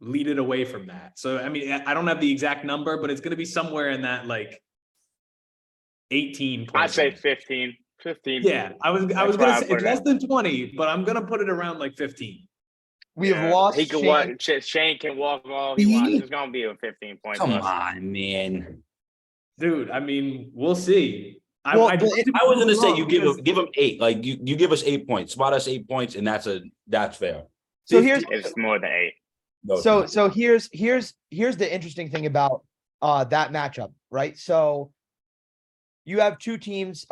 lead it away from that. So, I mean, I don't have the exact number, but it's going to be somewhere in that like 18. I'd say 15. 15. Yeah, I was going to say it's less than 20, but I'm going to put it around like 15. We have lost. He can walk. Shaine can walk all he wants. It's going to be a 15 point. Come on, man. Dude, I mean, we'll see. I was going to say you give him 8. Like you give us 8 points. Spot us 8 points, and that's fair. So it's more than 8. No, so here's the interesting thing about that matchup, right? So you have two teams.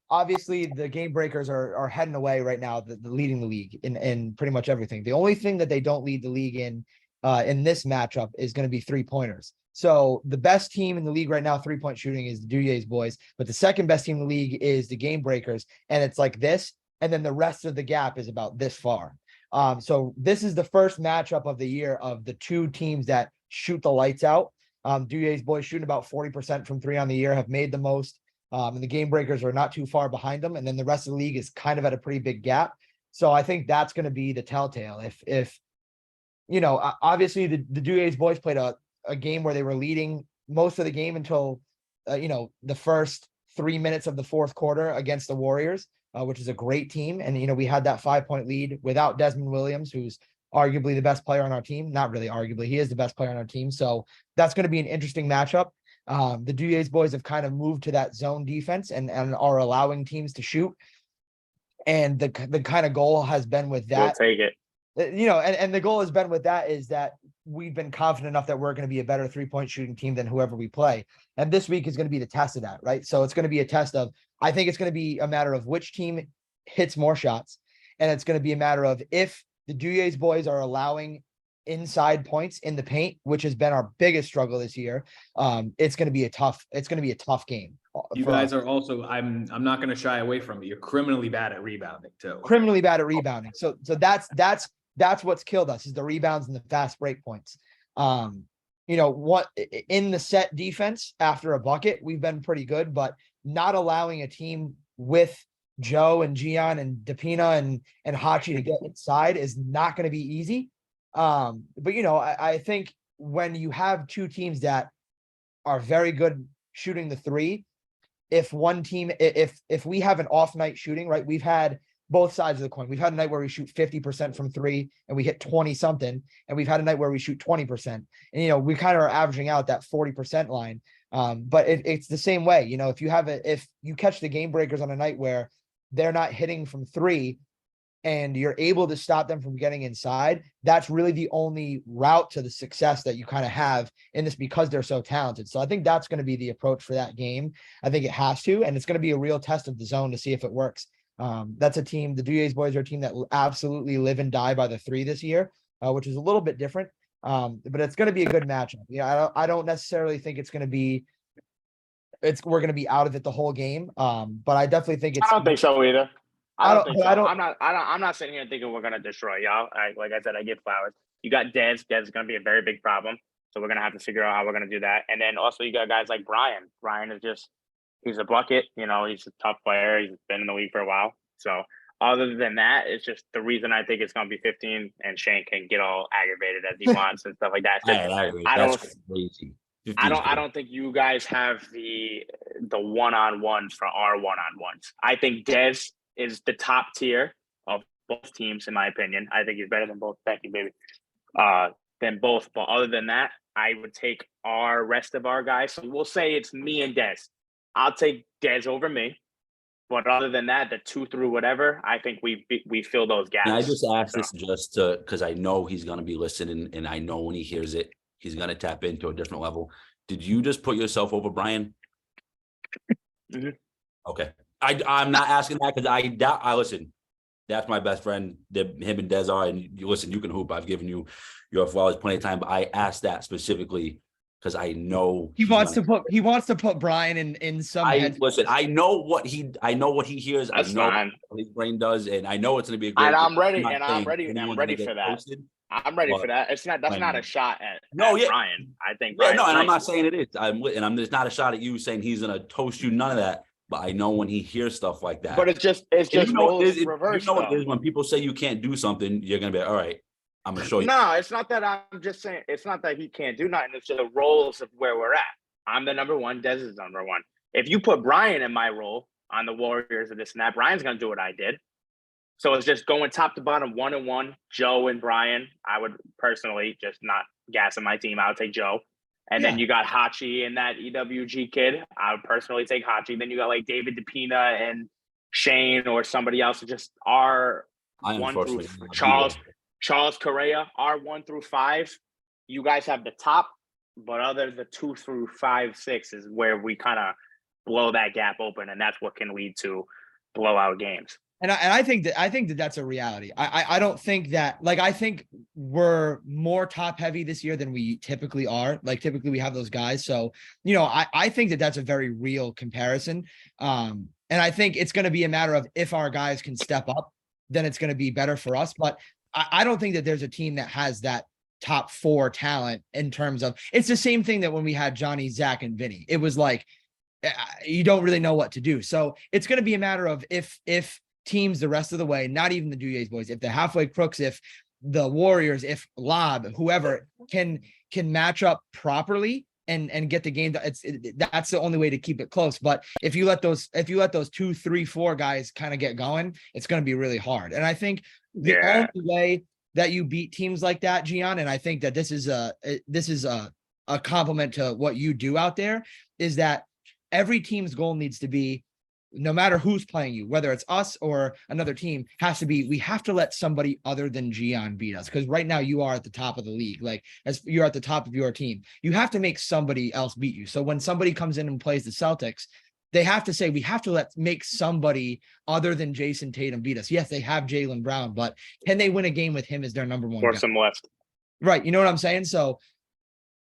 Obviously, the Game Breakers are heading away right now, the leading the league in pretty much everything. The only thing that they don't lead the league in this matchup is going to be 3-pointers. So the best team in the league right now, 3-point shooting, is the Duyes boys, but the second best team in the league is the Game Breakers, and it's like this, and then the rest of the gap is about this far. So this is the first matchup of the year of the two teams that shoot the lights out. Duyes boys shooting about 40% from 3 on the year, have made the most. And the Game Breakers are not too far behind them. And then the rest of the league is kind of at a pretty big gap. So I think that's going to be the telltale. If obviously the Duyes boys played a game where they were leading most of the game until, the first 3 minutes of the fourth quarter against the Warriors, which is a great team. And, we had that 5-point lead without Desmond Williams, who's arguably the best player on our team. Not really arguably, he is the best player on our team. So that's going to be an interesting matchup. The Duyes boys have kind of moved to that zone defense and are allowing teams to shoot. And the kind of goal has been with that. We'll take it. And the goal has been with that is that we've been confident enough that we're going to be a better 3-point shooting team than whoever we play. And this week is going to be the test of that, right? So it's going to be a test of, I think it's going to be a matter of which team hits more shots. And it's going to be a matter of if the Duyes boys are allowing inside points in the paint, which has been our biggest struggle this year. It's going to be a tough game. You guys are also, I'm not going to shy away from it. You're criminally bad at rebounding too. Criminally bad at rebounding. So that's what's killed us, is the rebounds and the fast break points. What in the set defense after a bucket, we've been pretty good, but not allowing a team with Joe and Gian and Depina and Hachi to get inside is not going to be easy. But I think when you have two teams that are very good shooting the 3, if one team, if we have an off night shooting, right, we've had both sides of the coin. We've had a night where we shoot 50% from 3 and we hit 20 something, and we've had a night where we shoot 20%. And we kind of are averaging out that 40% line. But it's the same way. If you catch the Game Breakers on a night where they're not hitting from 3 and you're able to stop them from getting inside, that's really the only route to the success that you kind of have in this, because they're so talented. So I think that's going to be the approach for that game. I think it has to, and it's going to be a real test of the zone to see if it works. That's a team, the Duyes boys are a team that will absolutely live and die by the 3 this year, which is a little bit different. But it's going to be a good matchup. I don't necessarily think we're going to be out of it the whole game. But I definitely think I don't think so either. I don't think so. I'm not sitting here thinking we're gonna destroy y'all. Like I said, I give flowers. You got Dez. Dez is gonna be a very big problem. So we're gonna have to figure out how we're gonna do that. And then also you got guys like Brian. Brian is he's a bucket. He's a tough player. He's been in the league for a while. So other than that, it's just the reason I think it's gonna be 15, and Shaine can get all aggravated as he wants and stuff like that. That's crazy. I 15's good. don't think you guys have the one-on-ones for our one-on-ones. I think Dez is the top tier of both teams, in my opinion. I think he's better than both. Thank you, baby. Than both. But other than that, I would take our rest of our guys. So we'll say it's me and Dez. I'll take Dez over me. But other than that, the 2 through whatever, I think we fill those gaps. And I just asked this just to because I know he's gonna be listening, and I know when he hears it, he's gonna tap into a different level. Did you just put yourself over Brian? Mhm. Okay. I'm not asking that because I listen. That's my best friend. Him and Des are, and you listen. You can hoop. I've given you your flowers plenty of time, but I asked that specifically because I know He wants to put Brian in some. Listen. I know what he hears. That's I know fine. what his brain does, and I know it's gonna be a great. And I'm game. ready. not And I'm saying ready. I'm anyone's ready gonna for get that. toasted. I'm ready But for that. That's not a shot at yeah. Brian. I think Yeah, Brian's no, and I'm nice. not saying it is. It's not a shot at you saying he's gonna toast you. None of that. But I know when he hears stuff like that. But it's just roles reverse. You know what it is when people say you can't do something, you're gonna be all right. I'm gonna show you. No, it's not that. I'm just saying it's not that he can't do nothing. It's just the roles of where we're at. I'm the number one. Dez is number one. If you put Brian in my role on the Warriors of this and that, Brian's gonna do what I did. So it's just going top to bottom, 1-1. Joe and Brian. I would personally just not gassing my team. I would take Joe. And then you got Hachi and that EWG kid. I would personally take Hachi. Then you got like David DePina and Shane or somebody else. Just our I 1 through unfortunately Charles Correa, our 1 through 5. You guys have the top, but other the 2 through 5, 6 is where we kind of blow that gap open, and that's what can lead to blowout games. And I think that that's a reality. I don't think that, like, I think we're more top heavy this year than we typically are. Like, typically we have those guys. So, I think that that's a very real comparison. And I think it's going to be a matter of if our guys can step up, then it's going to be better for us. But I don't think that there's a team that has that top 4 talent in terms of, it's the same thing that when we had Johnny, Zach, and Vinny, it was like, you don't really know what to do. So it's going to be a matter of if teams the rest of the way, not even the Duyes boys, if the halfway crooks, if the Warriors, if Lob, whoever can match up properly and get the game, that's the only way to keep it close. But if you let those 2, 3, 4 guys kind of get going, it's going to be really hard. And I think the only way that you beat teams like that, Gian, and I think that this is a compliment to what you do out there, is that every team's goal needs to be, no matter who's playing you, whether it's us or another team, has to be, we have to let somebody other than Gian beat us. Because right now you are at the top of the league. Like, as you're at the top of your team, you have to make somebody else beat you. So when somebody comes in and plays the Celtics, they have to say, we have to make somebody other than Jason Tatum beat us. Yes, they have Jaylen Brown, but can they win a game with him as their number one Or guy? some left. Right. You know what I'm saying? So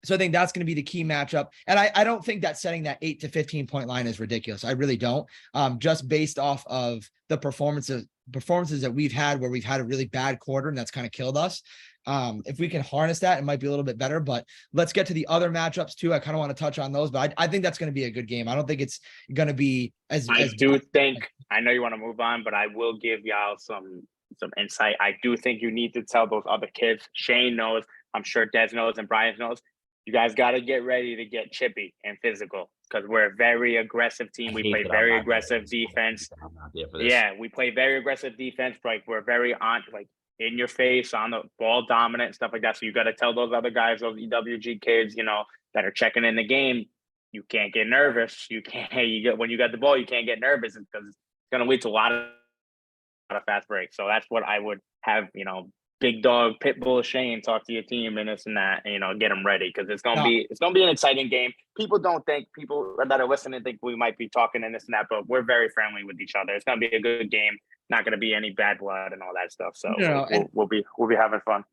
I think that's going to be the key matchup. And I don't think that setting that 8 to 15 point line is ridiculous. I really don't. Just based off of the performances that we've had, where we've had a really bad quarter and that's kind of killed us. If we can harness that, it might be a little bit better. But let's get to the other matchups too. I kind of want to touch on those, but I think that's going to be a good game. I don't think it's going to be as. I know you want to move on, but I will give y'all some insight. I do think you need to tell those other kids. Shane knows. I'm sure Des knows and Brian knows. You guys got to get ready to get chippy and physical, because we're a very aggressive team. We play very aggressive defense. Yeah, we play very aggressive defense. Like, we're very in your face, on the ball dominant and stuff like that. So you got to tell those other guys, those EWG kids, that are checking in the game, you can't get nervous. When you got the ball, you can't get nervous, because it's going to lead to a lot of fast breaks. So that's what I would have, big dog Pitbull Shane talk to your team and this and that, and, get them ready, because it's gonna be an exciting game. People that are listening think we might be talking and this and that, but we're very friendly with each other. It's gonna be a good game. Not gonna be any bad blood and all that stuff. So we'll be having fun.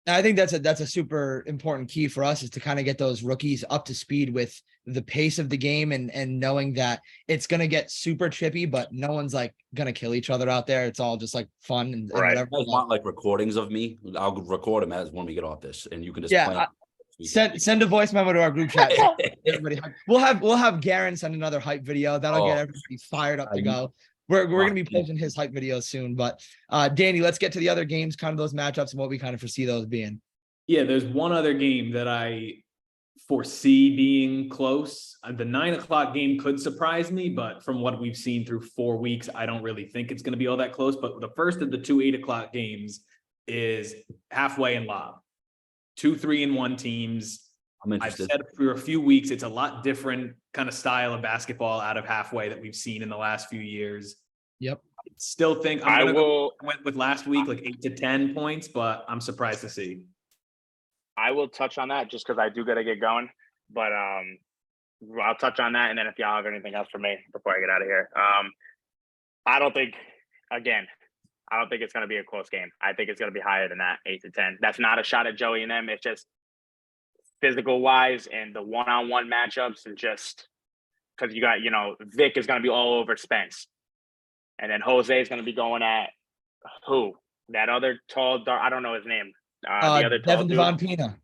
I think that's a super important key for us, is to kind of get those rookies up to speed with the pace of the game and knowing that it's going to get super chippy, but no one's like going to kill each other out there. It's all just like fun and whatever. You guys want like recordings of me? I'll record them as when we get off this, and you can just send a voice memo to our group chat. Everybody, we'll have Garen send another hype video that'll get everybody fired up to go. We're going to be posting his hype videos soon, but Danny, let's get to the other games, kind of those matchups and what we kind of foresee those being. Yeah, there's one other game that I foresee being close. The 9 o'clock game could surprise me, but from what we've seen through 4 weeks, I don't really think it's going to be all that close. But the first of the 2 8 o'clock games is halfway and lob. 2 3-1 teams. I'm I've interested. said for a few weeks, it's a lot different kind of style of basketball out of halfway that we've seen in the last few years. Yep. I still think I went with last week, like 8 to 10 points, but I'm surprised to see. I will touch on that just because I do got to get going. But I'll touch on that, and then if y'all have anything else for me before I get out of here, I don't think it's going to be a close game. I think it's going to be higher than that, 8 to 10. That's not a shot at Joey and them. It's just physical wise and the one-on-one matchups, and just because you got, Vic is going to be all over Spence, and then Jose is going to be going at who? That other tall, dark, I don't know his name. The other tall Devin dude. Devon Pina.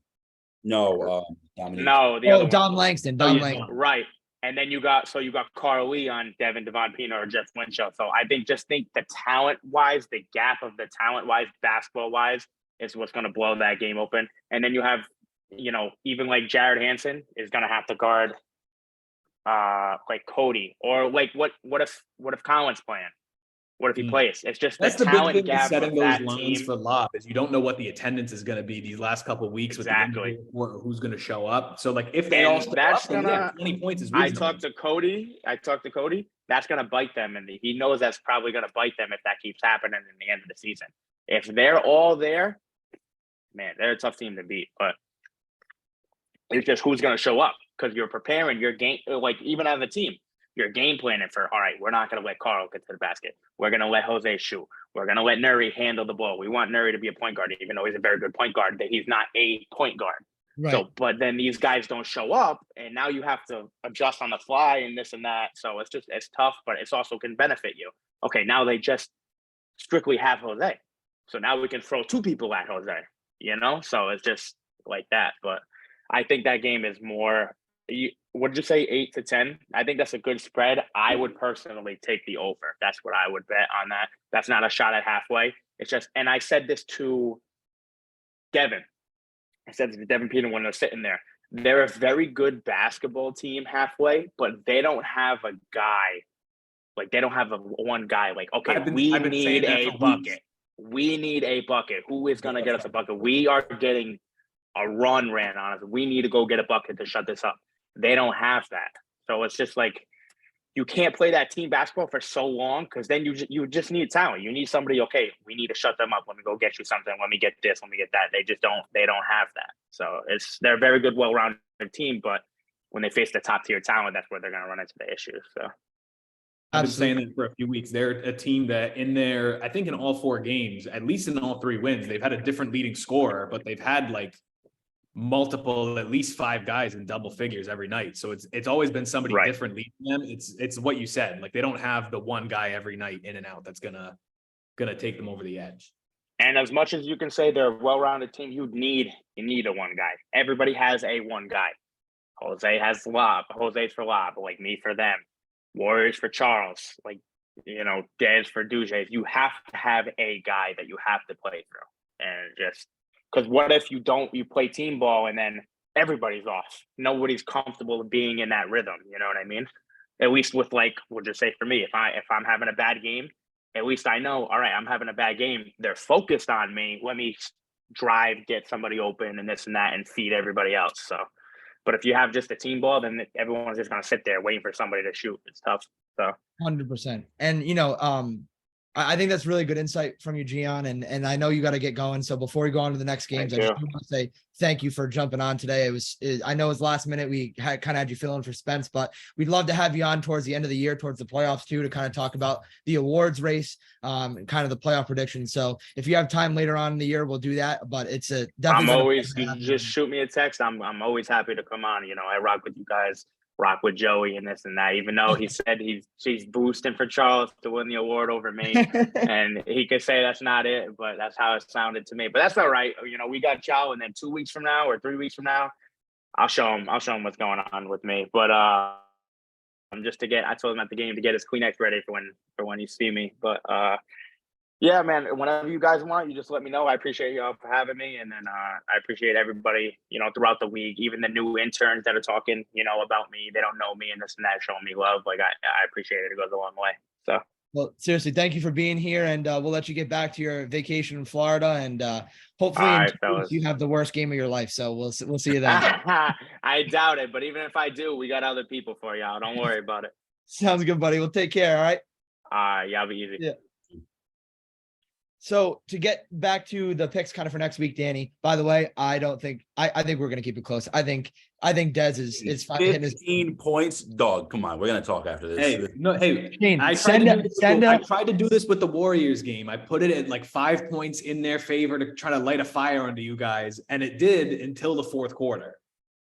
No, Dominique. No, the other one. Dom Langston. Dom Langston. Right. And then you got Carl Lee on Devin Devon Pina or Jeff Winslow. So I think the talent wise, the gap of the talent wise, basketball wise, is what's going to blow that game open. And then you have, even like Jared Hansen is going to have to guard like Cody, or like what if Colin's playing? What if he plays? It's just That's the the talent big thing gap with setting of those that lines team. for lob is you don't know what the attendance is going to be these last couple of weeks Exactly. with the injury report or who's going to show up. So like if they all show that's up, then gonna 20 points is I reasonable. talked to Cody. That's going to bite them, and he knows that's probably going to bite them if that keeps happening in the end of the season. If they're all there, man, they're a tough team to beat. But it's just who's going to show up, because you're preparing your game. Like even as a team, you're game planning for, all right, we're not going to let Carl get to the basket. We're going to let Jose shoot. We're going to let Nuri handle the ball. We want Nuri to be a point guard, even though he's a very good point guard. That he's not a point guard. Right. So, but then these guys don't show up, and now you have to adjust on the fly and this and that. So it's tough, but it's also can benefit you. Okay, now they just strictly have Jose. So now we can throw 2 people at Jose, So it's just like that. But I think that game is more, what did you say, 8 to 10? I think that's a good spread. I would personally take the over. That's what I would bet on that. That's not a shot at halfway. It's just, and I said this to Devin. I said to Devin Pina when they're sitting there, they're a very good basketball team halfway, but they don't have a guy. Like they don't have one guy like, okay, we need a bucket. We need a bucket. Who is going to get us a bucket? We are getting a run ran on us. We need to go get a bucket to shut this up. They don't have that. So it's just like, you can't play that team basketball for so long, because then you just need talent. You need somebody, okay, we need to shut them up. Let me go get you something. Let me get this. Let me get that. They don't have that. So they're a very good, well-rounded team, but when they face the top tier talent, that's where they're going to run into the issues. So I've been saying that for a few weeks. They're a team that I think in all 4 games, at least in all 3 wins, they've had a different leading scorer, but they've had like multiple, at least 5 guys in double figures every night. So it's always been somebody different leading them. It's what you said. Like they don't have the one guy every night in and out that's gonna take them over the edge. And as much as you can say they're a well-rounded team, you need a one guy. Everybody has a one guy. Jose has lob. Jose's for lob, like me for them. Warriors for Charles, like, Dez for Duje. You have to have a guy that you have to play through. And just because what if you play team ball and then everybody's off? Nobody's comfortable being in that rhythm. You know what I mean? At least with we'll just say for me, if I'm having a bad game, at least I know, all right, I'm having a bad game. They're focused on me. Let me drive, get somebody open and this and that, and feed everybody else. So, but if you have just a team ball, then everyone's just going to sit there waiting for somebody to shoot. It's tough. So 100%. And, I think that's really good insight from you, Gian. And I know you got to get going. So before we go on to the next games, I just want to say thank you for jumping on today. I know it was last minute. We had you feeling for Spence, but we'd love to have you on towards the end of the year, towards the playoffs too, to kind of talk about the awards race, and kind of the playoff predictions. So if you have time later on in the year, we'll do that. But it's definitely. I'm always, you just shoot me a text. I'm always happy to come on. I rock with you guys. Rock with Joey and this and that, even though he said she's boosting for Charles to win the award over me. And he could say that's not it, but that's how it sounded to me. But that's all right. We got Chelo, and then 2 weeks from now or 3 weeks from now, I'll show him what's going on with me. But I told him at the game to get his Kleenex ready for when you see me. But Yeah, man. Whenever you guys want, you just let me know. I appreciate y'all for having me, and then I appreciate everybody, throughout the week, even the new interns that are talking, about me. They don't know me and this and that, showing me love. Like I appreciate it. It goes a long way. So. Well, seriously, thank you for being here, and we'll let you get back to your vacation in Florida, and hopefully All in right, 2 weeks fellas. you have the worst game of your life. So we'll see you then. I doubt it, but even if I do, we got other people for y'all. Don't worry about it. Sounds good, buddy. We'll take care. All right. Y'all be easy. Yeah. So to get back to the picks kind of for next week, Danny, by the way, I think we're going to keep it close. I think Dez is hitting his 15 points, dog. Come on, we're gonna talk after this. Shane, I tried to do this with the Warriors game. I put it at like 5 points in their favor to try to light a fire under you guys, and it did until the fourth quarter.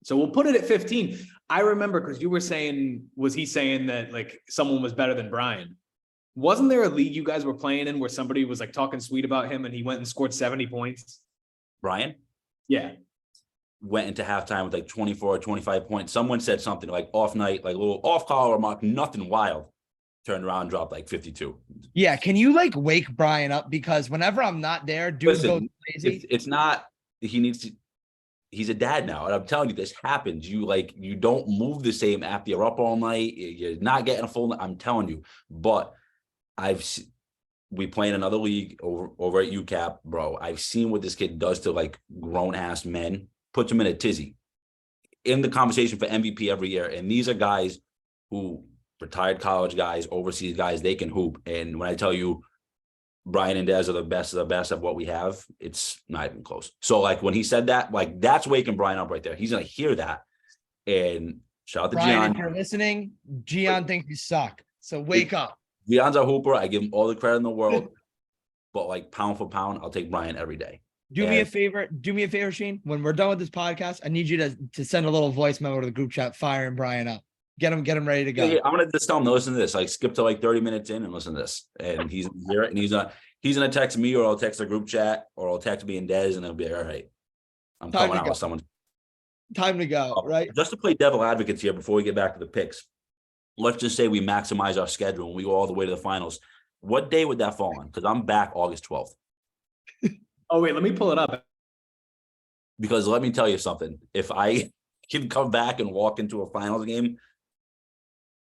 So we'll put it at 15. I remember because you were saying, was he saying that like someone was better than Brian? Wasn't there a league you guys were playing in where somebody was like talking sweet about him and he went and scored 70 points? Brian? Yeah. Went into halftime with like 24 or 25 points. Someone said something like off night, like a little off collar remark, nothing wild. Turned around, dropped like 52. Yeah, can you like wake Brian up? Because whenever I'm not there, dude goes crazy. It's not, he's a dad now. And I'm telling you, this happens. You don't move the same after you're up all night. You're not getting a full, I'm telling you. But we play in another league over at UCAP, bro. I've seen what this kid does to like grown ass men, puts them in a tizzy, in the conversation for MVP every year. And these are guys who retired college guys, overseas guys, they can hoop. And when I tell you Brian and Dez are the best of the best of what we have, it's not even close. So like when he said that, like that's waking Brian up right there. He's going to hear that. And shout out to Brian, Gian. if you're listening, Gian thinks you suck. So wake up. Gion's a hooper. I give him all the credit in the world. But like pound for pound, I'll take Brian every day. Do me a favor, Shane. When we're done with this podcast, I need you to send a little voice memo to the group chat, firing Brian up. Get him ready to go. Yeah, I'm gonna just tell him to listen to this. Like skip to like 30 minutes in and listen to this. And he's here and he's gonna text me, or I'll text the group chat, or I'll text me and Dez, and it'll be all right. I'm coming out with someone. Time to go, right? Just to play devil advocates here before we get back to the picks. Let's just say we maximize our schedule and we go all the way to the finals. What day would that fall on? Because I'm back August 12th. Oh, wait, let me pull it up. Because let me tell you something. If I can come back and walk into a finals game,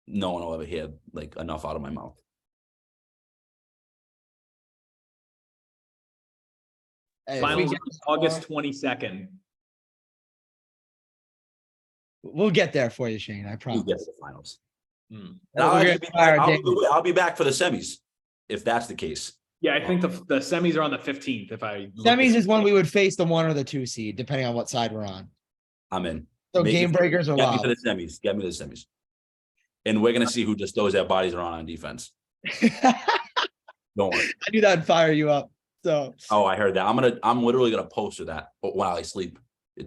no one will ever hear like enough out of my mouth. Hey, Finals August 22nd. We'll get there for you, Shane. I promise. We'll get to the finals. I'll I'll be back for the semis, if that's the case. Yeah, I think the semis are on the 15th. Semis is when we would face the 1 or the 2 seed, depending on what side we're on. I'm in. So game breakers are Get wild. me to the semis. Get me to the semis. And we're gonna see who just throws their bodies around on defense. Don't worry. I knew that'd fire you up. So I heard that. I'm literally gonna post that while I sleep.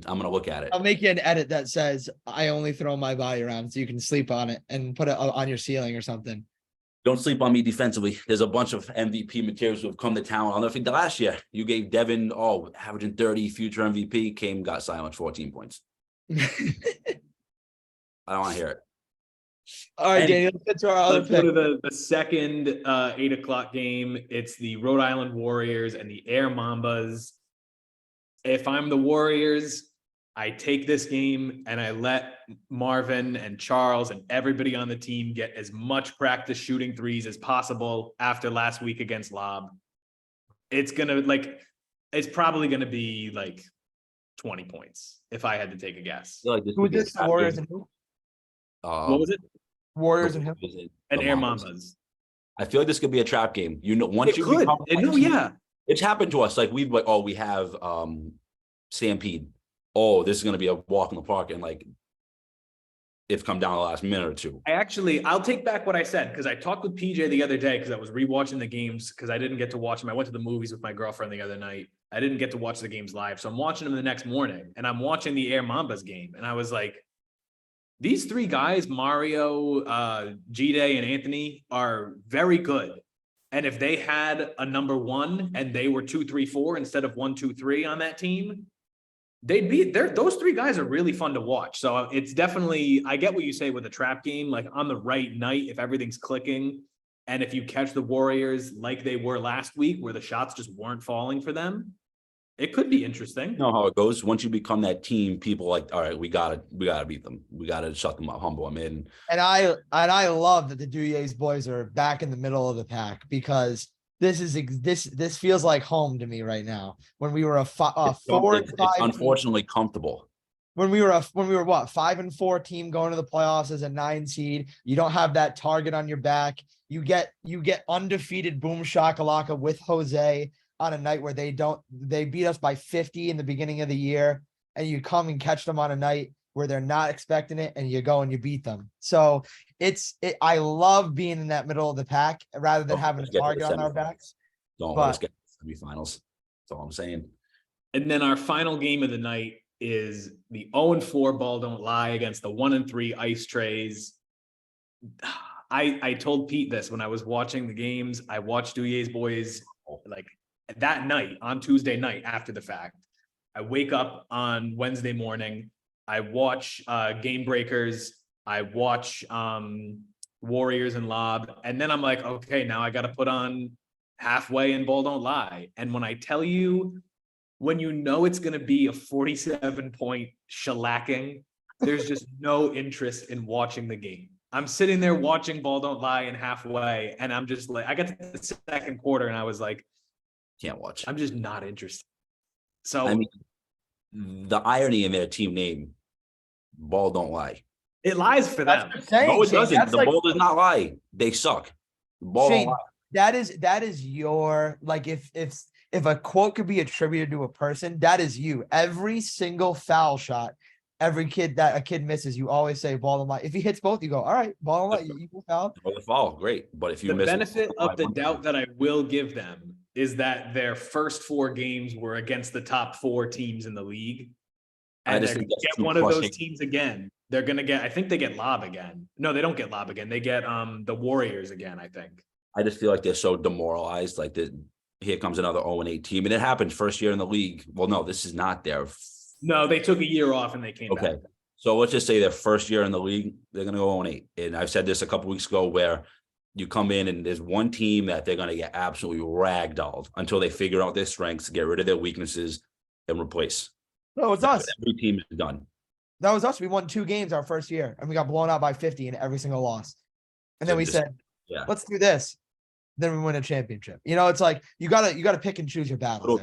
I'm gonna look at it. I'll make you an edit that says I only throw my body around, so you can sleep on it and put it on your ceiling or something. Don't sleep on me defensively. There's a bunch of MVP materials who have come to town. I'll never forget the last year. You gave Devin, averaging 30, future MVP, got silenced 14 points. I don't want to hear it. All right, Danny, let's get to our other Let's go pick. to the second 8 o'clock game. It's the Rhode Island Warriors and the Air Mambas. If I'm the Warriors, I take this game and I let Marvin and Charles and everybody on the team get as much practice shooting threes as possible after last week against Lob. It's probably gonna be like 20 points if I had to take a guess. Like this Who would be is a the trap Warriors game. and who? What was it? Warriors and who? And The Air Mambas. Mambas. I feel like this could be a trap game. Once It you could. become Yeah. it's happened to us. Like we have Stampede. This is gonna be a walk in the park, and like it's come down the last minute or two. I'll take back what I said, because I talked with PJ the other day because I was rewatching the games because I didn't get to watch them. I went to the movies with my girlfriend the other night. I didn't get to watch the games live. So I'm watching them the next morning, and I'm watching the Air Mambas game. And I was like, these 3 guys, Mario, G-Day, and Anthony, are very good. And if they had a number 1 and they were 2, 3, 4 instead of 1, 2, 3 on that team, they'd be there. Those 3 guys are really fun to watch. So it's definitely, I get what you say with a trap game, like on the right night, if everything's clicking, And if you catch the Warriors like they were last week, where the shots just weren't falling for them, it could be interesting. You know how it goes. Once you become that team, people like, all right, we gotta beat them. We gotta shut them up, humble them in. And I love that the Duyer's boys are back in the middle of the pack, because this feels like home to me right now. When we were a 4 and 5 It's team, unfortunately comfortable. when we were what, 5-4 team going to the playoffs as a 9 seed, you don't have that target on your back. You get undefeated boom shakalaka with Jose on a night where they beat us by 50 in the beginning of the year, and you come and catch them on a night where they're not expecting it, and you go and you beat them. So I love being in that middle of the pack rather than having a target on our backs. Don't let us get to the semifinals. That's all I'm saying. And then our final game of the night is the 0-4 Ball Don't Lie against the 1-3 Ice Trays. I told Pete this when I was watching the games. I watched Duyer's boys like that night on Tuesday night after the fact. I wake up on Wednesday morning. I watch Game Breakers. I watch Warriors and Lob. And then I'm like, okay, now I got to put on Halfway and Ball Don't Lie. And when I tell you, when you know it's going to be a 47-point shellacking, there's just no interest in watching the game. I'm sitting there watching Ball Don't Lie and Halfway, and I'm just like, I got to the second quarter and I was like, Can't watch. I'm just not interested. So I mean, the irony in their team name, Ball Don't Lie. it lies for them. No, it doesn't. The ball does not lie. They suck. The ball don't Shaine, lie. that is your, like, if a quote could be attributed to a person, that is you. Every single foul shot, every kid that a kid misses, you always say Ball Don't Lie. If he hits both, you go, all right, Ball Don't Lie, you equal foul. The foul, great. But if you The miss benefit of the doubt that I will give them is that their first 4 games were against the top 4 teams in the league. And they're going to get one of those teams again. They're going to get, I think they get Lob again. No, they don't get Lob again. They get the Warriors again, I think. I just feel like they're so demoralized. Like here comes another 0-8 team. And it happened first year in the league. Well, no, this is not their. No, they took a year off and they came back. Okay. So let's just say their first year in the league, they're going to go 0-8. And I've said this a couple weeks ago where you come in and there's one team that they're going to get absolutely ragdolled until they figure out their strengths, get rid of their weaknesses, and replace. No, it's us. Every team is done. That was us. We won 2 games our first year, and we got blown out by 50 in every single loss. And then we said, let's do this. Then we win a championship. You know, it's like you gotta pick and choose your battles.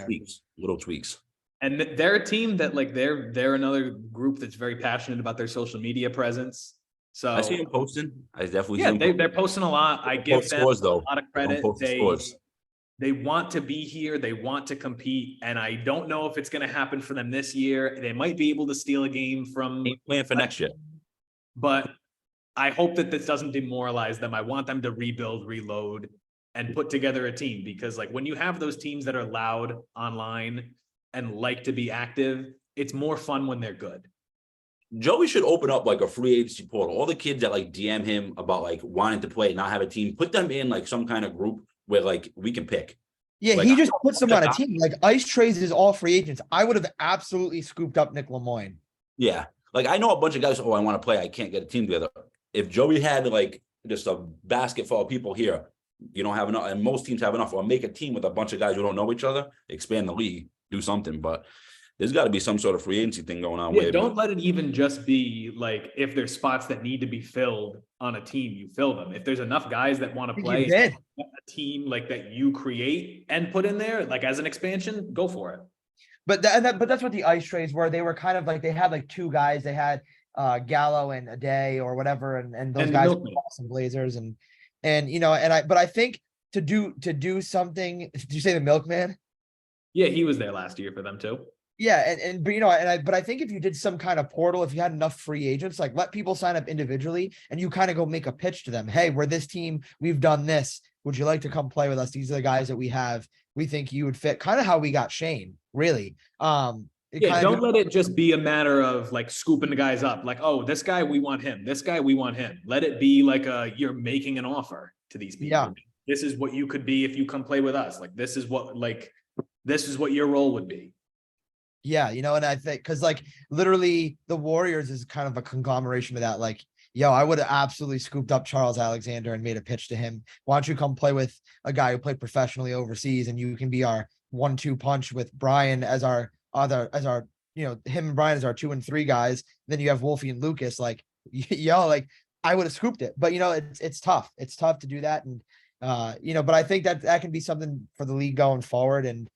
Little tweaks. And they're a team that, like, they're another group that's very passionate about their social media presence. So I see them posting. I definitely they're posting a lot. I give them a lot of credit. They want to be here. They want to compete. And I don't know if it's going to happen for them this year. They might be able to steal a game from playing for next year. But I hope that this doesn't demoralize them. I want them to rebuild, reload, and put together a team, because, like, when you have those teams that are loud online and like to be active, it's more fun when they're good. Joey should open up like a free agency portal. All the kids that like DM him about like wanting to play, not have a team, put them in like some kind of group where like we can pick. Yeah, like, he just puts them on a team. Like Ice Trays is all free agents. I would have absolutely scooped up Nick Lemoyne. Yeah. Like I know a bunch of guys, I want to play. I can't get a team together. If Joey had like just a basket full of people here, you don't have enough, and most teams have enough, or make a team with a bunch of guys who don't know each other, expand the league, do something. But there's got to be some sort of free agency thing going on. Yeah, don't let it even just be like, if there's spots that need to be filled on a team, you fill them. If there's enough guys that want to play a team like that you create and put in there, like as an expansion, go for it. But that's what the Ice Trays were. They were kind of like, they had like 2 guys. They had Gallo and Aday or whatever, and those guys were awesome Blazers, and you know, but I think to do something. Did you say the Milkman? Yeah, he was there last year for them too. Yeah, but you know, but I think if you did some kind of portal, if you had enough free agents, like let people sign up individually, and you kind of go make a pitch to them. Hey, we're this team. We've done this. Would you like to come play with us? These are the guys that we have. We think you would fit. Kind of how we got Shaine, really. Don't let it just be a matter of like scooping the guys up. Like, oh, this guy, we want him. This guy, we want him. Let it be like you're making an offer to these people. Yeah. This is what you could be if you come play with us. Like, this is what your role would be. Yeah, you know, and I think because like literally the Warriors is kind of a conglomeration of that. Like yo, I would have absolutely scooped up Charles Alexander and made a pitch to him. Why don't you come play with a guy who played professionally overseas, and you can be our 1-2 punch with Brian as our him and Brian as our 2 and 3 guys. Then you have Wolfie and Lucas. Like, yo, like I would have scooped it, but it's tough. It's tough to do that, and but I think that can be something for the league going forward. And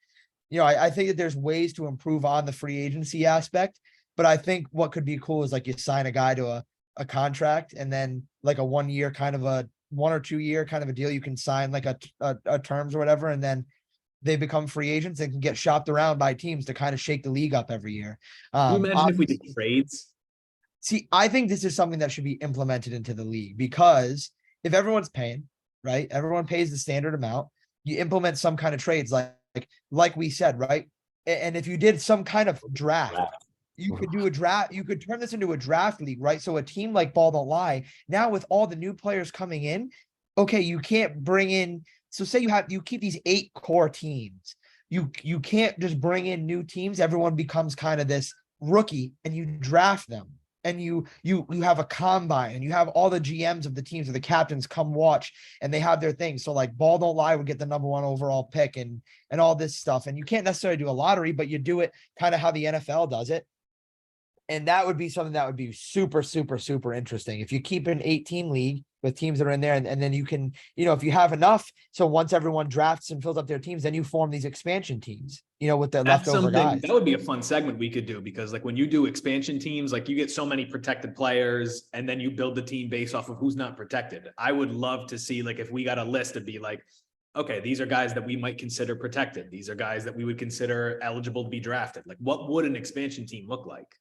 I think that there's ways to improve on the free agency aspect, but I think what could be cool is like you sign a guy to a contract, and then like a 1 year kind of a 1 or 2 year kind of a deal, you can sign like a terms or whatever, and then they become free agents and can get shopped around by teams to kind of shake the league up every year. Can you imagine if we did trades? See, I think this is something that should be implemented into the league, because if everyone's paying, right, everyone pays the standard amount, you implement some kind of trades like we said, right? And if you did some kind of draft, you could do a draft. You could turn this into a draft league, right? So a team like Ball Don't Lie, now with all the new players coming in, okay, you can't bring in. So say you keep these 8 core teams. You can't just bring in new teams. Everyone becomes kind of this rookie, and you draft them, and you have a combine, and you have all the GMs of the teams or the captains come watch, and they have their things. So like Ball Don't Lie would get the number 1 overall pick and all this stuff. And you can't necessarily do a lottery, but you do it kind of how the NFL does it. And that would be something that would be super, super, super interesting. If you keep an 8-team league with teams that are in there, and then you can, if you have enough, so once everyone drafts and fills up their teams, then you form these expansion teams, with the leftover guys. That would be a fun segment we could do, because like when you do expansion teams, like you get so many protected players, and then you build the team based off of who's not protected. I would love to see, like, if we got a list to be like, okay, these are guys that we might consider protected. These are guys that we would consider eligible to be drafted. Like, what would an expansion team look like?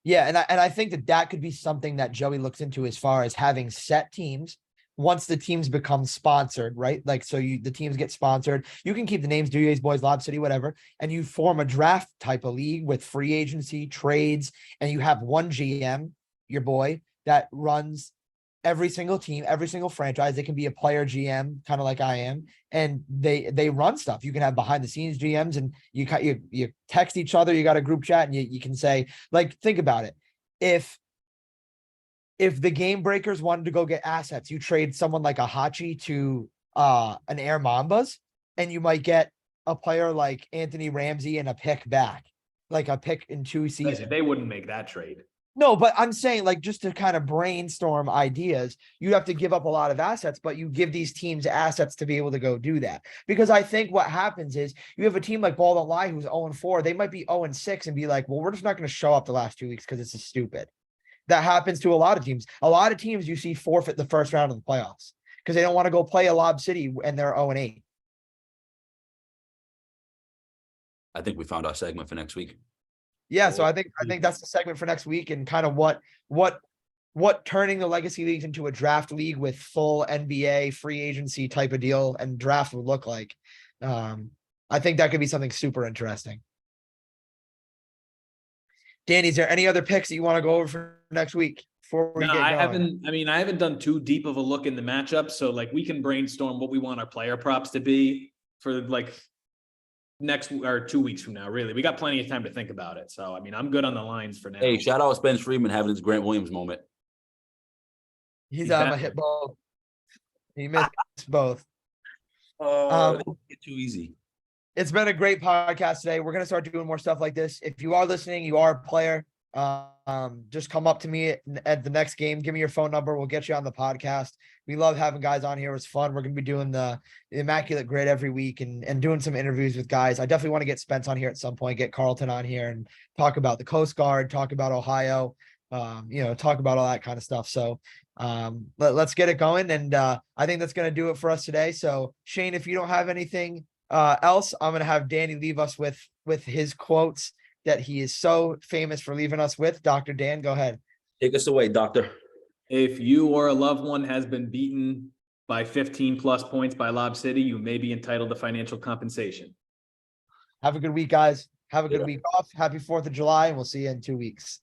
Yeah, and I think that could be something that Joey looks into, as far as having set teams. Once the teams become sponsored, right? Like, so the teams get sponsored. You can keep the names, Dewey's Boys, Lob City, whatever, and you form a draft type of league with free agency, trades, and you have one GM, your boy, that runs every single team, every single franchise. They can be a player GM, kind of like I am, and they run stuff. You can have behind the scenes GMs, and you text each other. You got a group chat, and you can say, like, think about it. If the Game Breakers wanted to go get assets, you trade someone like a Hachi to an Air Mambas, and you might get a player like Anthony Ramsey and a pick back, like a pick in 2 seasons. They wouldn't make that trade. No, but I'm saying, like, just to kind of brainstorm ideas, you'd have to give up a lot of assets, but you give these teams assets to be able to go do that. Because I think what happens is you have a team like Ball Don't Lie who's 0-4. They might be 0-6 and be like, well, we're just not going to show up the last 2 weeks because it's just stupid. That happens to a lot of teams. A lot of teams you see forfeit the first round of the playoffs because they don't want to go play a Lob City and they're 0-8. I think we found our segment for next week. Yeah, so I think that's the segment for next week, and kind of what turning the legacy leagues into a draft league with full NBA free agency type of deal and draft would look like. I think that could be something super interesting. Danny, is there any other picks that you want to go over for next week before we get going? I haven't done too deep of a look in the matchup, so like we can brainstorm what we want our player props to be for like next or 2 weeks from now. Really, we got plenty of time to think about it. So I mean, I'm good on the lines for now. Hey, shout out Spence Freeman having his Grant Williams moment. He's on a hit both. He missed both. Get too easy. It's been a great podcast today. We're gonna start doing more stuff like this. If you are listening, you are a player. Just come up to me at the next game. Give me your phone number. We'll get you on the podcast. We love having guys on here. It's fun. We're going to be doing the Immaculate Grid every week and doing some interviews with guys. I definitely want to get Spence on here at some point, get Carlton on here and talk about the Coast Guard, talk about Ohio, talk about all that kind of stuff. So let's get it going. And I think that's going to do it for us today. So Shaine, if you don't have anything else, I'm going to have Danny leave us with his quotes that he is so famous for leaving us with. Dr. Dan, go ahead. Take us away, doctor. If you or a loved one has been beaten by 15 plus points by Lob City, you may be entitled to financial compensation. Have a good week, guys. Have a good week off. Happy 4th of July, and we'll see you in 2 weeks.